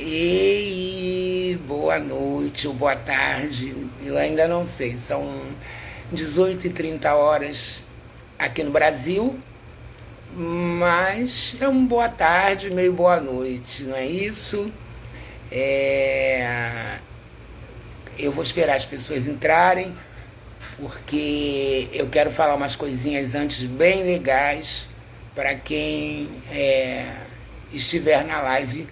Ei, boa noite ou boa tarde, eu ainda não sei, são 18h30 aqui no Brasil, mas é um boa tarde, meio boa noite, não é isso? É, Eu vou esperar as pessoas entrarem, porque eu quero falar umas coisinhas antes bem legais para quem estiver na live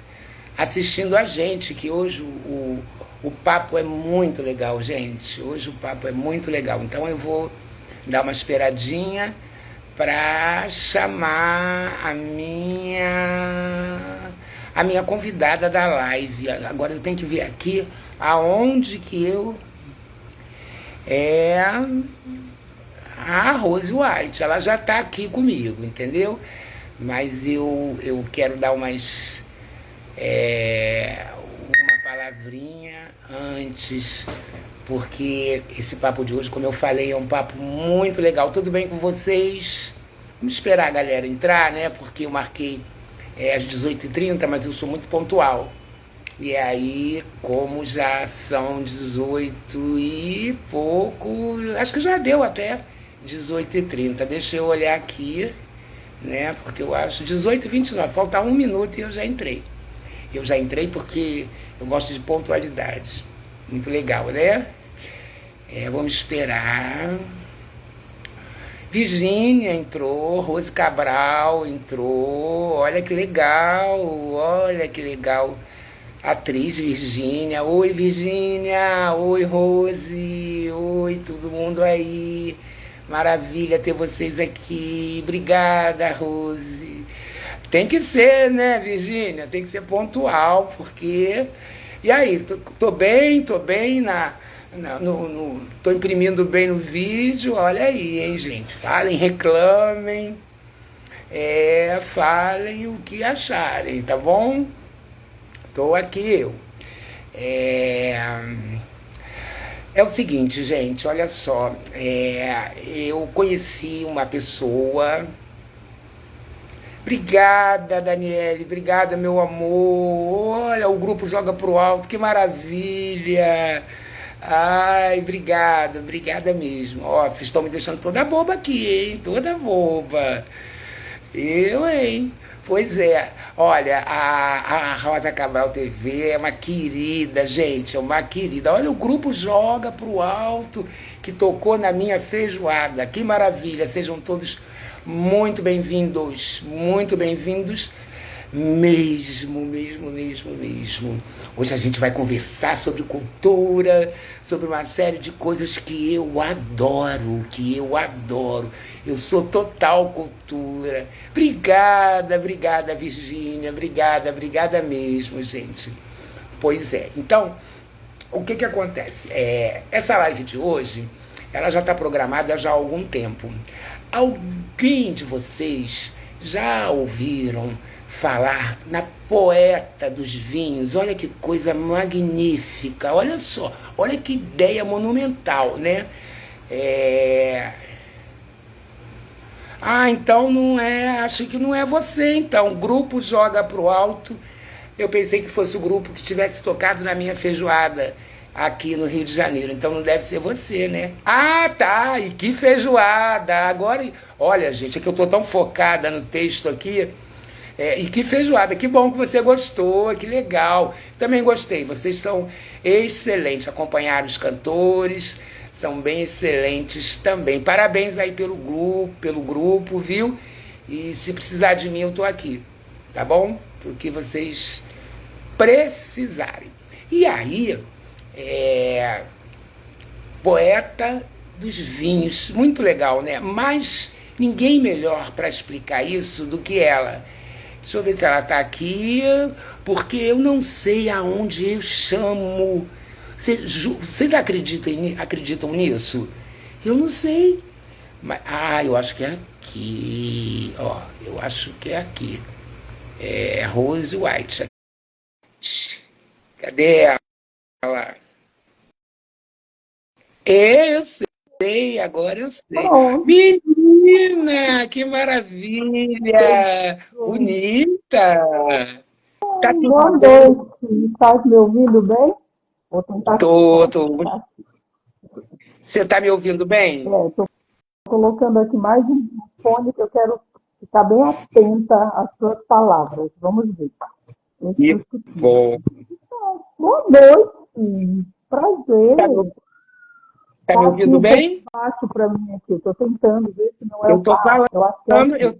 assistindo a gente, que hoje o papo é muito legal, gente. Hoje o papo é muito legal. Então eu vou dar uma esperadinha para chamar a minha convidada da live. Agora eu tenho que ver aqui aonde que eu é a Rose White. Ela já está aqui comigo, entendeu? Mas eu quero dar uma palavrinha antes, porque esse papo de hoje, como eu falei, é um papo muito legal. Tudo bem com vocês? Vamos esperar a galera entrar, né? Porque eu marquei às 18h30, mas eu sou muito pontual. E aí, como já são 18 e pouco, acho que já deu até 18h30. Deixa eu olhar aqui, né? Porque eu acho 18h29, falta um minuto e eu já entrei. Eu já entrei porque eu gosto de pontualidade. Muito legal, né? Vamos esperar. Virgínia entrou, Rose Cabral entrou. Olha que legal, olha que legal. Atriz Virgínia. Oi, Virgínia. Oi, Rose. Oi, todo mundo aí. Maravilha ter vocês aqui. Obrigada, Rose. Tem que ser, né, Virgínia? Tem que ser pontual, porque. E aí, tô bem tô imprimindo bem no vídeo. Olha aí, hein, gente? Falem, reclamem, falem o que acharem, tá bom? Tô aqui eu. É, é o seguinte, gente, olha só. Eu conheci uma pessoa. Obrigada, Daniele. Obrigada, meu amor. Olha, o grupo joga pro alto. Que maravilha. Ai, obrigada, obrigada mesmo. Ó, vocês estão me deixando toda boba aqui, hein? Toda boba. Hein? Pois é. Olha, a Rosa Cabral TV é uma querida, gente. É uma querida. Olha, o grupo joga pro alto que tocou na minha feijoada. Que maravilha. Sejam todos muito bem-vindos, muito bem-vindos mesmo, mesmo, mesmo, mesmo. Hoje a gente vai conversar sobre cultura, sobre uma série de coisas que eu adoro, que eu adoro. Eu sou total cultura. Obrigada, obrigada, Virgínia, obrigada, obrigada mesmo, gente. Pois é. Então, o que acontece? Essa live de hoje, ela já está programada já há algum tempo. Alguém de vocês já ouviram falar na poeta dos vinhos? Olha que coisa magnífica, olha só, olha que ideia monumental, né? Então não é, acho que não é você, então. O grupo joga pro alto. Eu pensei que fosse o grupo que tivesse tocado na minha feijoada aqui no Rio de Janeiro. Então não deve ser você, né? Ah, tá. E que feijoada. Agora, olha, gente, é que eu tô tão focada no texto aqui. E que feijoada. Que bom que você gostou. Que legal. Também gostei. Vocês são excelentes. Acompanharam os cantores. São bem excelentes também. Parabéns aí pelo grupo, viu? E se precisar de mim, eu tô aqui. Tá bom? O que vocês precisarem. E aí, poeta dos vinhos, muito legal, né? Mas ninguém melhor para explicar isso do que ela. Deixa eu ver se ela está aqui, porque eu não sei aonde eu chamo. Vocês acreditam nisso? Eu não sei. Mas, eu acho que é aqui. Ó, eu acho que é aqui. É Rose White. Cadê ela? Eu sei, agora eu sei. Pronto. Menina, que maravilha! Bonita! Tá tudo Boa bem? noite. Estás me ouvindo bem? Vou tentar. Tô. Você tá me ouvindo bem? Estou colocando aqui mais um fone que eu quero ficar bem atenta às suas palavras. Vamos ver. Que bom. Boa noite. Tá Prazer. me, tá me Está aqui ouvindo um pouco bem? baixo para mim aqui. Estou tentando ver se não é o Eu tô baixo. Eu acho que é falando, aqui. eu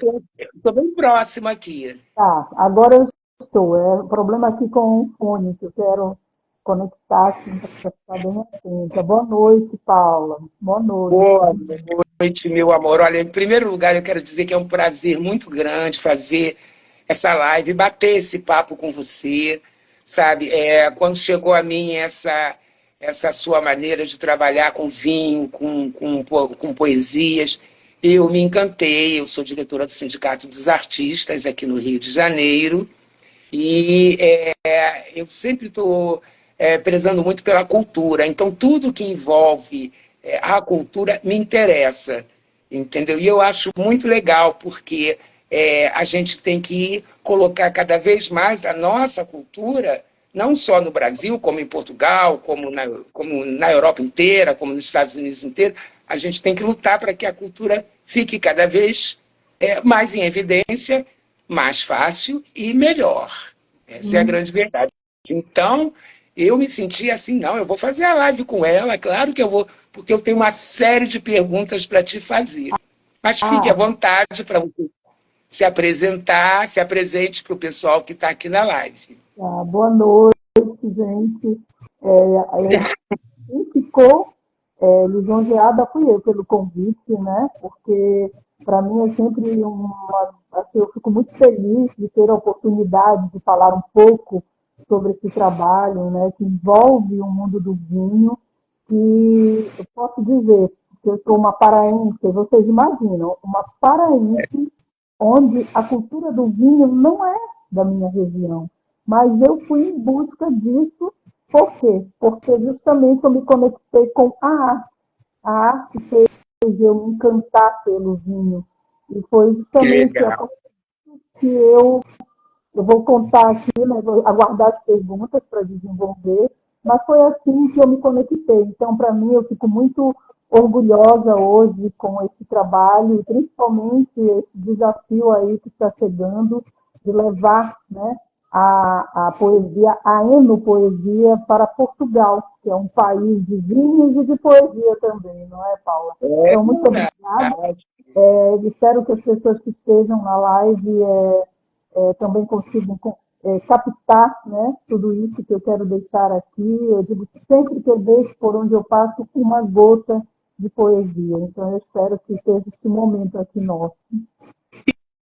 tô bem próximo aqui. Tá, agora eu estou. É o problema aqui com o fone, que eu quero conectar assim para ficar bem atenta. Boa noite, Paula. Boa noite. Boa noite, meu amor. Olha, em primeiro lugar, eu quero dizer que é um prazer muito grande fazer essa live, bater esse papo com você, sabe? Quando chegou a mim essa sua maneira de trabalhar com vinho, com poesias, eu me encantei. Eu sou diretora do Sindicato dos Artistas aqui no Rio de Janeiro. E eu sempre estou prezando muito pela cultura, então tudo que envolve a cultura me interessa, entendeu? E eu acho muito legal, porque a gente tem que colocar cada vez mais a nossa cultura, não só no Brasil, como em Portugal, como na Europa inteira, como nos Estados Unidos inteiro, a gente tem que lutar para que a cultura fique cada vez mais em evidência, mais fácil e melhor. Essa é a Hum. grande verdade. Então, eu me senti assim, não, eu vou fazer a live com ela, claro que eu vou, porque eu tenho uma série de perguntas para te fazer. Mas fique à Ah, vontade para você se apresentar, se apresente para o pessoal que está aqui na live. tá. Boa noite, gente. Quem ficou lisonjeada fui eu pelo convite, né? Porque para mim é sempre assim, eu fico muito feliz de ter a oportunidade de falar um pouco sobre esse trabalho, né? Que envolve o mundo do vinho. E eu posso dizer que eu sou uma paraense, vocês imaginam, uma paraense onde a cultura do vinho não é da minha região. Mas eu fui em busca disso, por quê? Porque justamente eu me conectei com a arte. A arte fez eu me encantar pelo vinho. E foi Que justamente a legal. partir que eu vou contar aqui, né, vou aguardar as perguntas para desenvolver, mas foi assim que eu me conectei. Então, para mim, eu fico muito orgulhosa hoje com esse trabalho, e principalmente esse desafio aí que está chegando de levar, né, a poesia, a enopoesia para Portugal, que é um país de vinhos e de poesia também, não é, Paula? É Então, muito obrigada. verdade. Espero que as pessoas que estejam na live também consigam captar, né, tudo isso que eu quero deixar aqui. Eu digo sempre que eu deixo por onde eu passo uma gota de poesia. Então, eu espero que seja esse momento aqui nosso.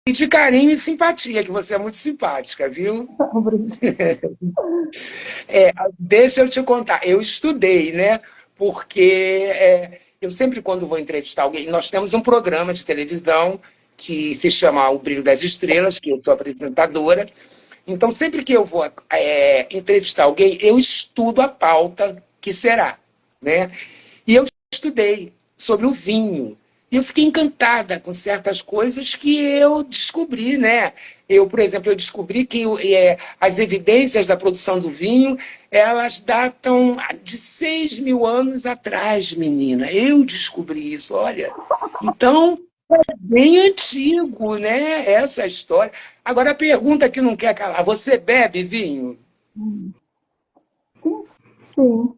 E de carinho e simpatia, que você é muito simpática, viu? Obrigada. Deixa eu te contar, eu estudei, né? Porque eu sempre, quando vou entrevistar alguém, nós temos um programa de televisão que se chama O Brilho das Estrelas, que eu sou apresentadora. Então, sempre que eu vou entrevistar alguém, eu estudo a pauta que será, né? E eu estudei sobre o vinho. E eu fiquei encantada com certas coisas que eu descobri, né? Eu, por exemplo, eu descobri que as evidências da produção do vinho, elas datam de 6 mil anos atrás, menina. Eu descobri isso, olha. Então, bem antigo, né? Essa história. Agora, a pergunta que não quer calar: você bebe vinho? Sim, sim.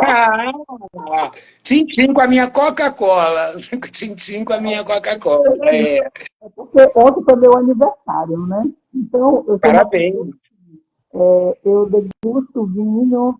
Ah, tintim com a minha Coca-Cola. Tintim com a minha Coca-Cola. É porque ontem foi meu aniversário, né? Então, eu sou uma pessoa, Parabéns. eu degusto vinho,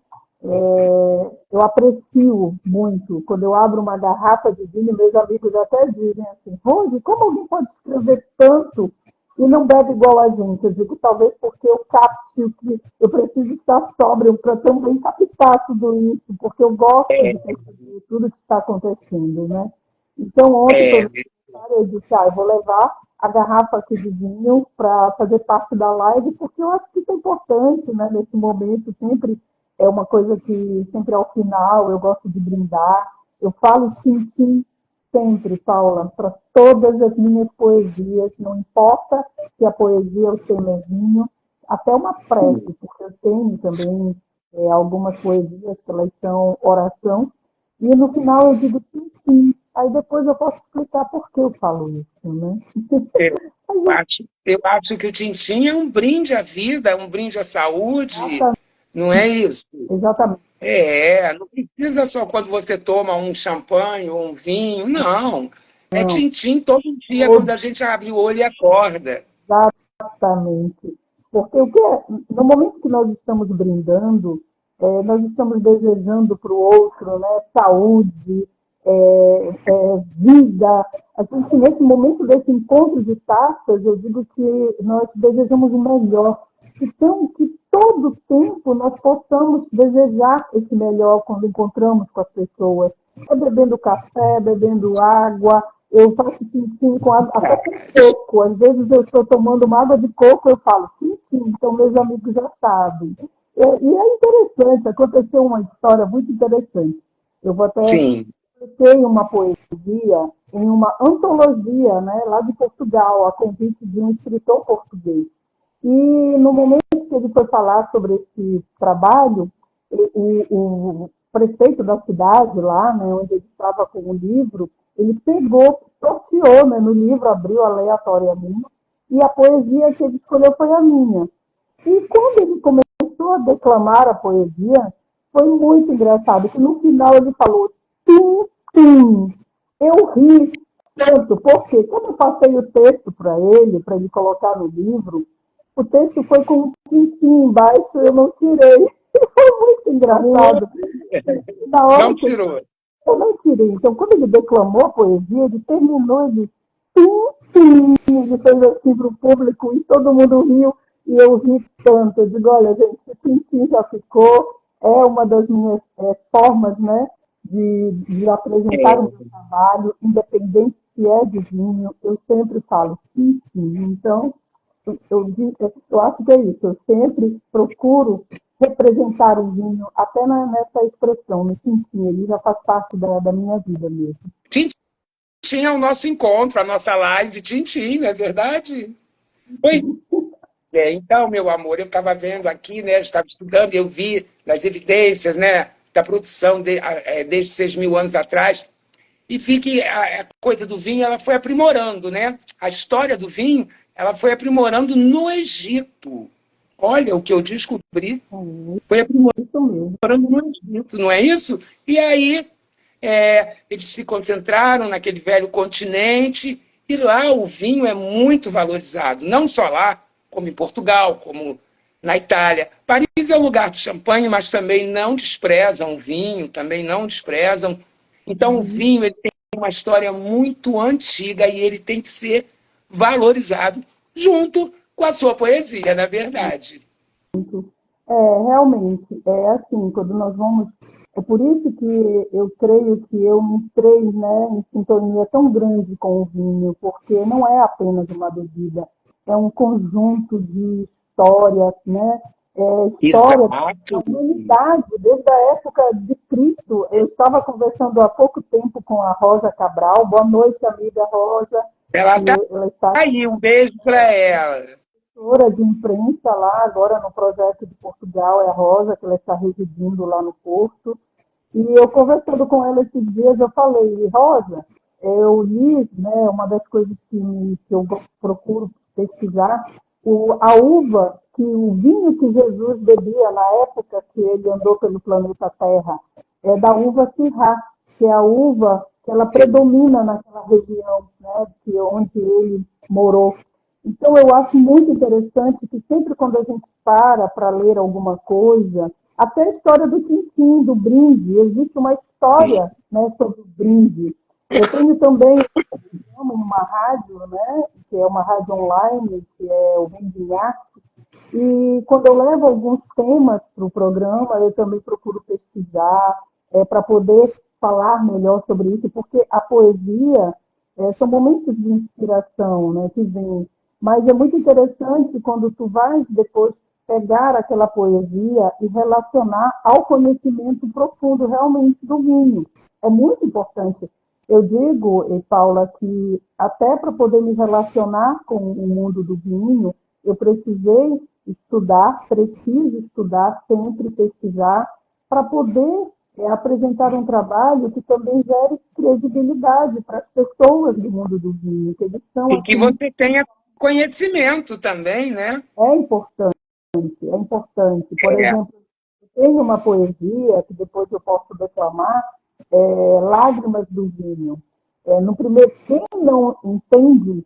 eu aprecio muito. Quando eu abro uma garrafa de vinho, meus amigos até dizem assim, Rose, como alguém pode escrever tanto e não bebe igual a gente? Eu digo, talvez porque eu capte o que eu preciso estar sóbrio para também captar tudo isso, porque eu gosto de perceber tudo que está acontecendo, né? Então, ontem foi É, meu aniversário, eu disse, eu vou levar a garrafa aqui de vinho para fazer parte da live, porque eu acho que isso é importante, né, nesse momento, sempre é uma coisa que sempre ao final eu gosto de brindar. Eu falo sim, sim, sempre, Paula, para todas as minhas poesias, não importa se a poesia é o tema é vinho, até uma prece, porque eu tenho também algumas poesias que elas são oração, e no final eu digo sim, sim. Aí depois eu posso explicar por que eu falo isso, né? Eu acho que o Tintim é um brinde à vida, um brinde à saúde, Exatamente, não é isso? exatamente. Não precisa só quando você toma um champanhe ou um vinho, não. É Não, Tintim todo dia quando a gente abre o olho e acorda. exatamente. Porque no momento que nós estamos brindando, nós estamos desejando para o outro, né, saúde, vida. A gente, nesse momento desse encontro de taças, eu digo que nós desejamos o melhor. Então, que todo tempo nós possamos desejar esse melhor quando encontramos com as pessoas. É bebendo café, bebendo água, eu faço sim com água, até com coco. Às vezes eu estou tomando uma água de coco, eu falo sim, então meus amigos já sabem. E é interessante, aconteceu uma história muito interessante. Eu vou até Sim. publiquei uma poesia em uma antologia, né, lá de Portugal, a convite de um escritor português. E no momento que ele foi falar sobre esse trabalho, o prefeito da cidade lá, né, onde ele estava com o livro, ele pegou, sorteou, né, no livro, abriu aleatoriamente, e a poesia que ele escolheu foi a minha. E quando ele começou a declamar a poesia, foi muito engraçado, que no final ele falou, sim, sim, eu ri tanto, porque quando eu passei o texto para ele colocar no livro, o texto foi com um tintim embaixo, eu não tirei. Foi muito engraçado. Na hora Não que tirou. eu não tirei. Então, quando ele declamou a poesia, ele terminou, ele sim, sim, ele fez assim para o público e todo mundo riu e eu ri tanto. Eu digo, olha, gente, sim, sim já ficou, é uma das minhas formas, né, de apresentar o meu trabalho, independente se é de vinho, eu sempre falo sim, sim. Então, eu acho que é isso. Eu sempre procuro representar o vinho, até nessa expressão, no tintim. Ele já faz parte da minha vida mesmo. Tintim é o nosso encontro, a nossa live, Tintim, não é verdade? Pois então, meu amor, eu estava vendo aqui, né, eu estava estudando, eu vi nas evidências, né, da produção desde 6.000 anos atrás, e vi que a coisa do vinho ela foi aprimorando, né? A história do vinho ela foi aprimorando no Egito. Olha, o que eu descobri foi Isso mesmo. aprimorando no Egito, não é isso? E aí eles se concentraram naquele velho continente e lá o vinho é muito valorizado, não só lá, como em Portugal, como na Itália. Paris é o lugar do champanhe, mas também não desprezam o vinho, também não desprezam. Então o vinho ele tem uma história muito antiga e ele tem que ser valorizado junto com a sua poesia, na verdade. Realmente, é assim, quando nós vamos. É por isso que eu creio que eu entrei, né, em sintonia tão grande com o vinho, porque não é apenas uma bebida, é um conjunto de histórias, né? História da Exato. humanidade, desde a época de Cristo. Eu estava conversando há pouco tempo com a Rosa Cabral. Boa noite, amiga Rosa. Ela Que está ela está aí, um beijo para ela. assessora de imprensa lá, agora no projeto de Portugal, é a Rosa, que ela está residindo lá no Porto. E eu conversando com ela esses dias, eu falei, Rosa, eu li, né, uma das coisas que eu procuro pesquisar, a uva, que o vinho que Jesus bebia na época que ele andou pelo planeta Terra, é da uva Syrah, que é a uva que ela predomina naquela região, né, onde ele morou. Então, eu acho muito interessante que sempre quando a gente para ler alguma coisa, até a história do tintim, do brinde, existe uma história, né, sobre o brinde. Eu tenho também uma rádio, né, que é uma rádio online, que é o Vendinhaque, e quando eu levo alguns temas para o programa, eu também procuro pesquisar para poder falar melhor sobre isso, porque a poesia são momentos de inspiração, né, que vem. Mas é muito interessante quando tu vais depois pegar aquela poesia e relacionar ao conhecimento profundo realmente do vinho. É muito importante. Eu digo, Paula, que até para poder me relacionar com o mundo do vinho, eu precisei estudar, preciso estudar, sempre pesquisar, para poder apresentar um trabalho que também gere credibilidade para as pessoas do mundo do vinho, que eles são E que assim, você tenha conhecimento também, né? é importante, é importante. Por É. exemplo, tem uma poesia que depois eu posso declamar, Lágrimas do Vinho. No primeiro, quem não entende,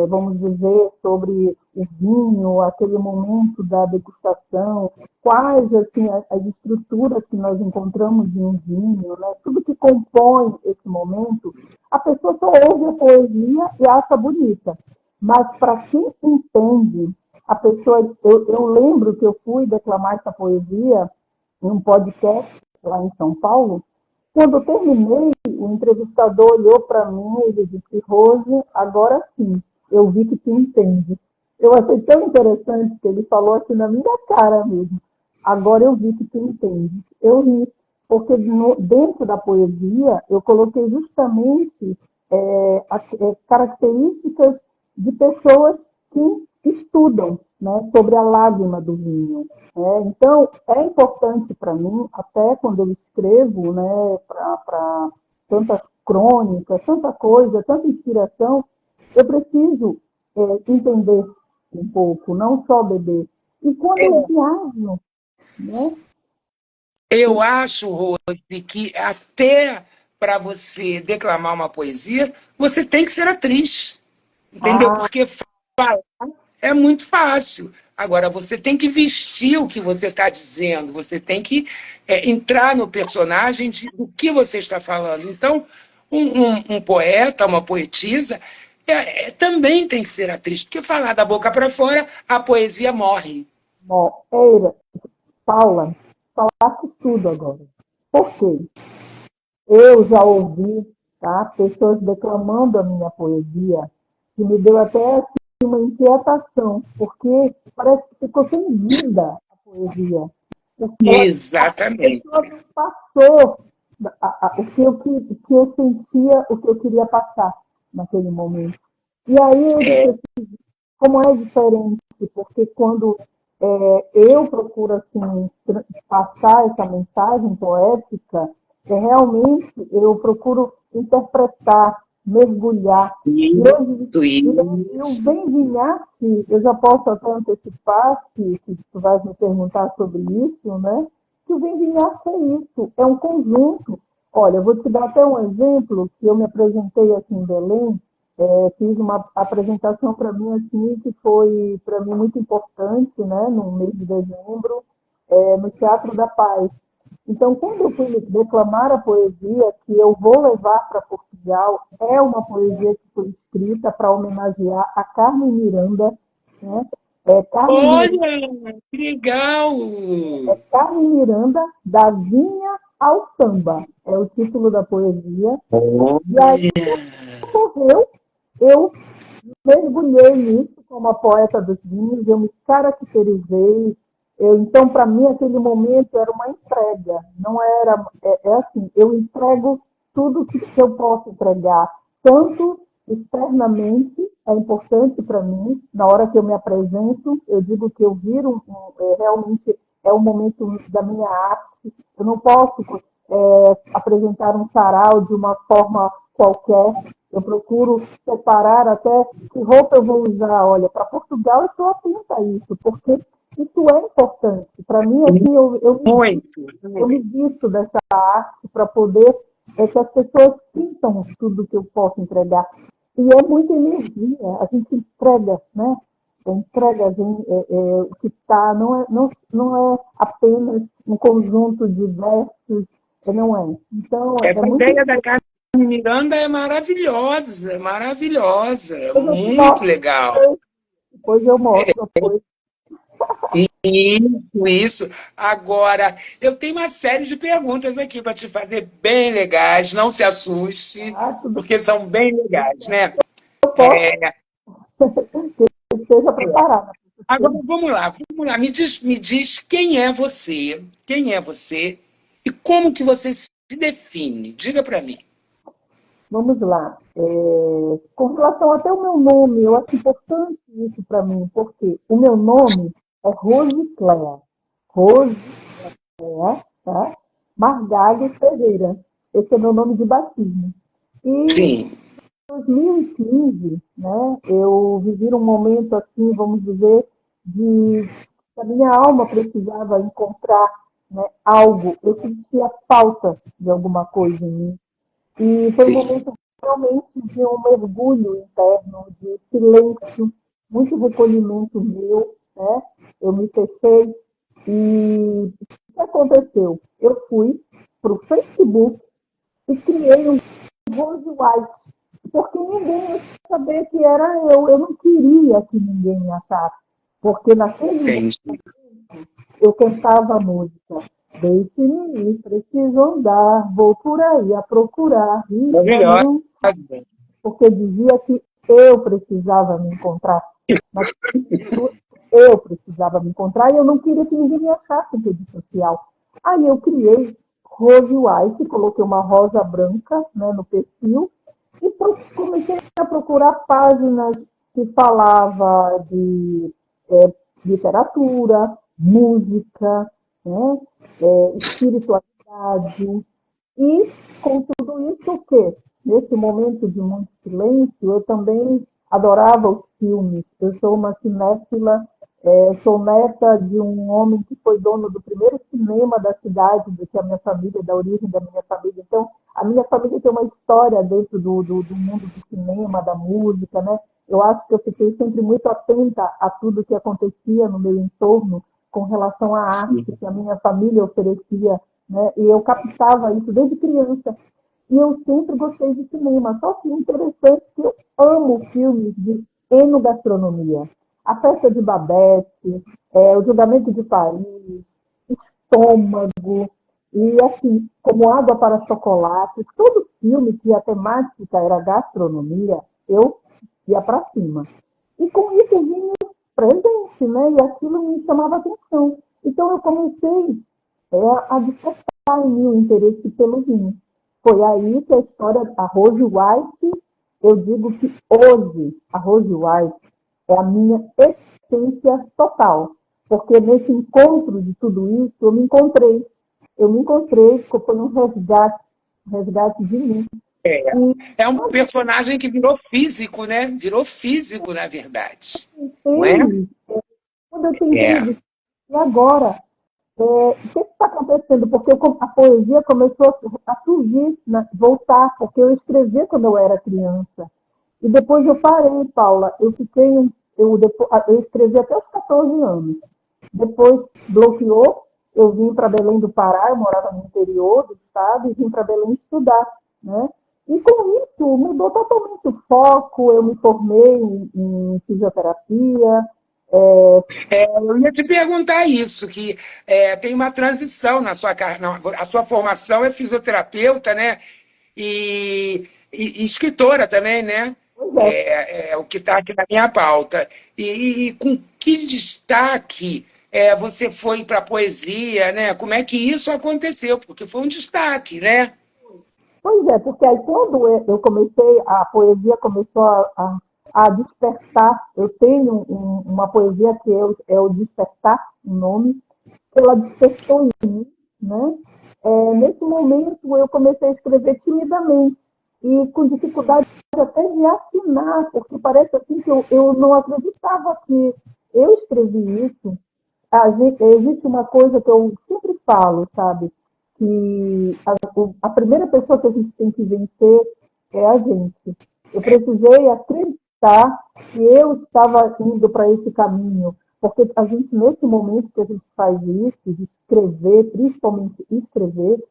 vamos dizer, sobre o vinho, aquele momento da degustação, quais assim, as estruturas que nós encontramos em um vinho, né? Tudo que compõe esse momento, a pessoa só ouve a poesia e acha bonita. Mas para quem entende, a pessoa, eu lembro que eu fui declamar essa poesia em um podcast lá em São Paulo. Quando eu terminei, o entrevistador olhou para mim e ele disse: Rose, agora sim, eu vi que tu entende. Eu achei tão interessante que ele falou assim na minha cara mesmo. Agora eu vi que tu entende. Eu ri, porque dentro da poesia eu coloquei justamente as características de pessoas que estudam, né, sobre a lágrima do vinho. Então, é importante para mim, até quando eu escrevo, né, para tantas crônicas, tanta coisa, tanta inspiração, eu preciso entender um pouco, não só beber. E quando eu viajo, né? Eu acho, Rose, que até para você declamar uma poesia, você tem que ser atriz, entendeu? Ah, Porque falar é muito fácil. Agora, você tem que vestir o que você está dizendo, você tem que entrar no personagem do que você está falando. Então, um poeta, uma poetisa, também tem que ser atriz, porque falar da boca para fora, a poesia morre. bom, Eira, Paula, falaste tudo agora. Por quê? Eu já ouvi, tá, pessoas declamando a minha poesia, que me deu até assim, uma inquietação, porque parece que ficou sem vida a poesia. Porque a Exatamente. pessoa não passou o que eu sentia, o que eu queria passar naquele momento. E aí eu disse É, assim, como é diferente, porque quando eu procuro assim, passar essa mensagem poética, realmente eu procuro interpretar, mergulhar. E, hoje, isso, e o isso. Benvinhaque, eu já posso até antecipar, que tu vais me perguntar sobre isso, né? Que o Benvinhaque é isso, é um conjunto. Olha, eu vou te dar até um exemplo, que eu me apresentei aqui em Belém, fiz uma apresentação para mim assim que foi para mim muito importante, né, no mês de dezembro, no Teatro da Paz. Então, quando eu fui declamar a poesia que eu vou levar para Portugal, é uma poesia que foi escrita para homenagear a Carmen Miranda, né? Carmen, Olha, que legal! Carmen Miranda, da Vinha ao Samba, é o título da poesia. E aí Olha, morreu, eu mergulhei nisso como a poeta dos vinhos, eu me caracterizei. Então, para mim, aquele momento era uma entrega, não era. Assim, eu entrego tudo que eu posso entregar, tanto externamente, é importante para mim, na hora que eu me apresento, eu digo que eu viro, realmente é o momento da minha arte, eu não posso apresentar um sarau de uma forma qualquer, eu procuro separar até que roupa eu vou usar. Olha, para Portugal eu estou atenta a isso, porque isso é importante. Para mim, assim, muito, eu me muito. visto dessa arte para poder que as pessoas sintam tudo que eu posso entregar. E é muita energia, a gente entrega, né? Entrega a gente, o que está, não é apenas um conjunto de versos, não é. Então, é Essa muito ideia da importante. Carmen Miranda é maravilhosa, maravilhosa, Depois eu te muito mostro, legal. depois eu mostro. Depois. Isso. Agora, eu tenho uma série de perguntas aqui para te fazer, bem legais. Não se assuste, Ah, tudo porque são bem legais, né? que eu posso, que esteja preparada. Agora, vamos lá, vamos lá. Me diz quem é você e como que você se define. Diga para mim. Vamos lá. Com relação até ao meu nome, eu acho importante isso para mim, porque o meu nome É Rose Claire. Rose Claire, tá? Margalho Pereira. Esse é meu nome de batismo. E Sim, 2015, né, eu vivi um momento assim, vamos dizer, de que a minha alma precisava encontrar, né, algo, eu sentia falta de alguma coisa em mim. E foi um sim, momento realmente de um mergulho interno, de silêncio, muito recolhimento meu, né? Eu me fechei e o que aconteceu? Eu fui para o Facebook e criei um Rose White, porque ninguém ia saber que era eu. Eu não queria que ninguém achasse, porque naquele momento entendi. eu cantava a música. Deixe-me ir, preciso andar, vou por aí a procurar, vida Maravilhosa. não, porque dizia que eu precisava me encontrar. Naquele minuto, eu precisava me encontrar e eu não queria que ninguém me achasse em rede social. Aí eu criei Rose White, coloquei uma rosa branca, né, no perfil e comecei a procurar páginas que falava de literatura, música, né, espiritualidade. E com tudo isso, o quê? Nesse momento de muito silêncio, eu também adorava os filmes. Eu sou uma cinéfila, sou neta de um homem que foi dono do primeiro cinema da cidade, do que a minha família, da origem da minha família. Então, a minha família tem uma história dentro do mundo do cinema, da música, né? Eu acho que eu fiquei sempre muito atenta a tudo que acontecia no meu entorno com relação à arte Sim. que a minha família oferecia, né? E eu captava isso desde criança. E eu sempre gostei de cinema. Só que interessante que eu amo filmes de enogastronomia. A Festa de Babette, O Julgamento de Paris, Estômago, e assim, como Água para Chocolate, todo filme que a temática era gastronomia, eu ia para cima. E com isso vinha presente, né? E aquilo me chamava atenção. Então eu comecei a despertar em mim o interesse pelo vinho. Foi aí que a história da Rose White, eu digo que hoje a Rose White é a minha essência total. Porque nesse encontro de tudo isso, eu me encontrei. Eu me encontrei, foi um resgate de mim. É, E é um personagem que virou físico, né? Virou físico, na verdade. Não é? pensei, quando eu tentei, É. e agora? O que está acontecendo? Porque a poesia começou a surgir, né, voltar, porque eu escrevia quando eu era criança. E depois eu parei, Paula. Eu escrevi até os 14 anos. Depois bloqueou, eu vim para Belém do Pará, eu morava no interior do estado, e vim para Belém estudar. Né? E com isso mudou totalmente o foco, eu me formei em fisioterapia, é, Eu ia te perguntar isso, que tem uma transição na sua carreira. A sua formação é fisioterapeuta, né? E escritora também, né? pois é, É o que está aqui na minha pauta. E com que destaque você foi para a poesia, né? Como é que isso aconteceu? Porque foi um destaque, né? Pois é, porque aí quando eu comecei, a poesia começou a despertar. Eu tenho uma poesia que é o Despertar, o nome, que ela despertou em mim, né? Nesse momento eu comecei a escrever timidamente e com dificuldade até de assinar, porque parece assim que eu não acreditava que eu escrevi isso. Existe uma coisa que eu sempre falo, sabe? Que a primeira pessoa que a gente tem que vencer é a gente. Eu precisei acreditar que eu estava indo para esse caminho, porque a gente, nesse momento que a gente faz isso, de escrever, principalmente escrever,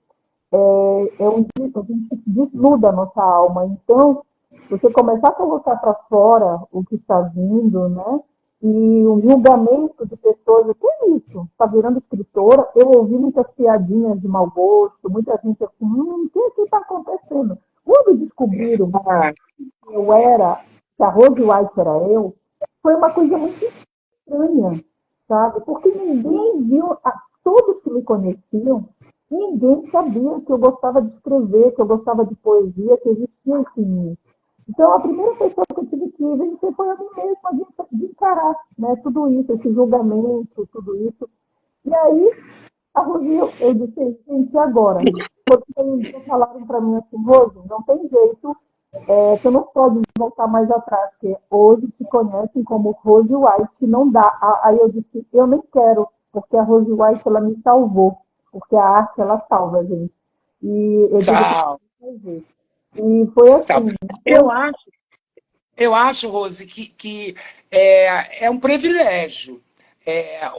a gente desnuda a nossa alma. Então, você começar a colocar para fora o que está vindo, né? E o julgamento de pessoas, o que é isso? Está virando escritora? Eu ouvi muitas piadinhas de mau gosto, muita gente assim, o que está acontecendo? Quando descobriram Ah, que eu era, que a Rose White era eu, foi uma coisa muito estranha, sabe? Porque ninguém viu, todos que me conheciam, ninguém sabia que eu gostava de escrever, que eu gostava de poesia, que existia isso em mim. Então, a primeira pessoa que eu tive que vencer foi a mim mesma, de encarar, né, tudo isso, esse julgamento, tudo isso. E aí, a Rosi, eu disse, gente, e agora? Porque eles falaram para mim assim, Rosi, não tem jeito, você não pode voltar mais atrás, porque hoje te conhecem como Rose White, que não dá. Aí eu disse, eu nem quero, porque a Rose White, ela me salvou, porque a arte, ela salva a gente. E eu digo para Tchau, você. E foi tchau. assim, Eu acho, eu acho, Rose, que é um privilégio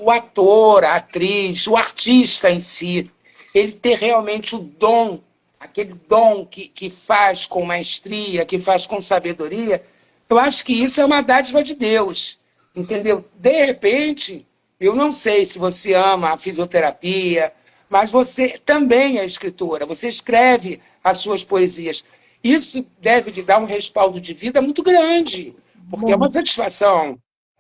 o ator, a atriz, o artista em si, ele ter realmente o dom, aquele dom que faz com maestria, que faz com sabedoria. Eu acho que isso é uma dádiva de Deus, entendeu? De repente, eu não sei se você ama a fisioterapia, mas você também é escritora, você escreve as suas poesias. Isso deve lhe dar um respaldo de vida muito grande, porque é uma muito, satisfação,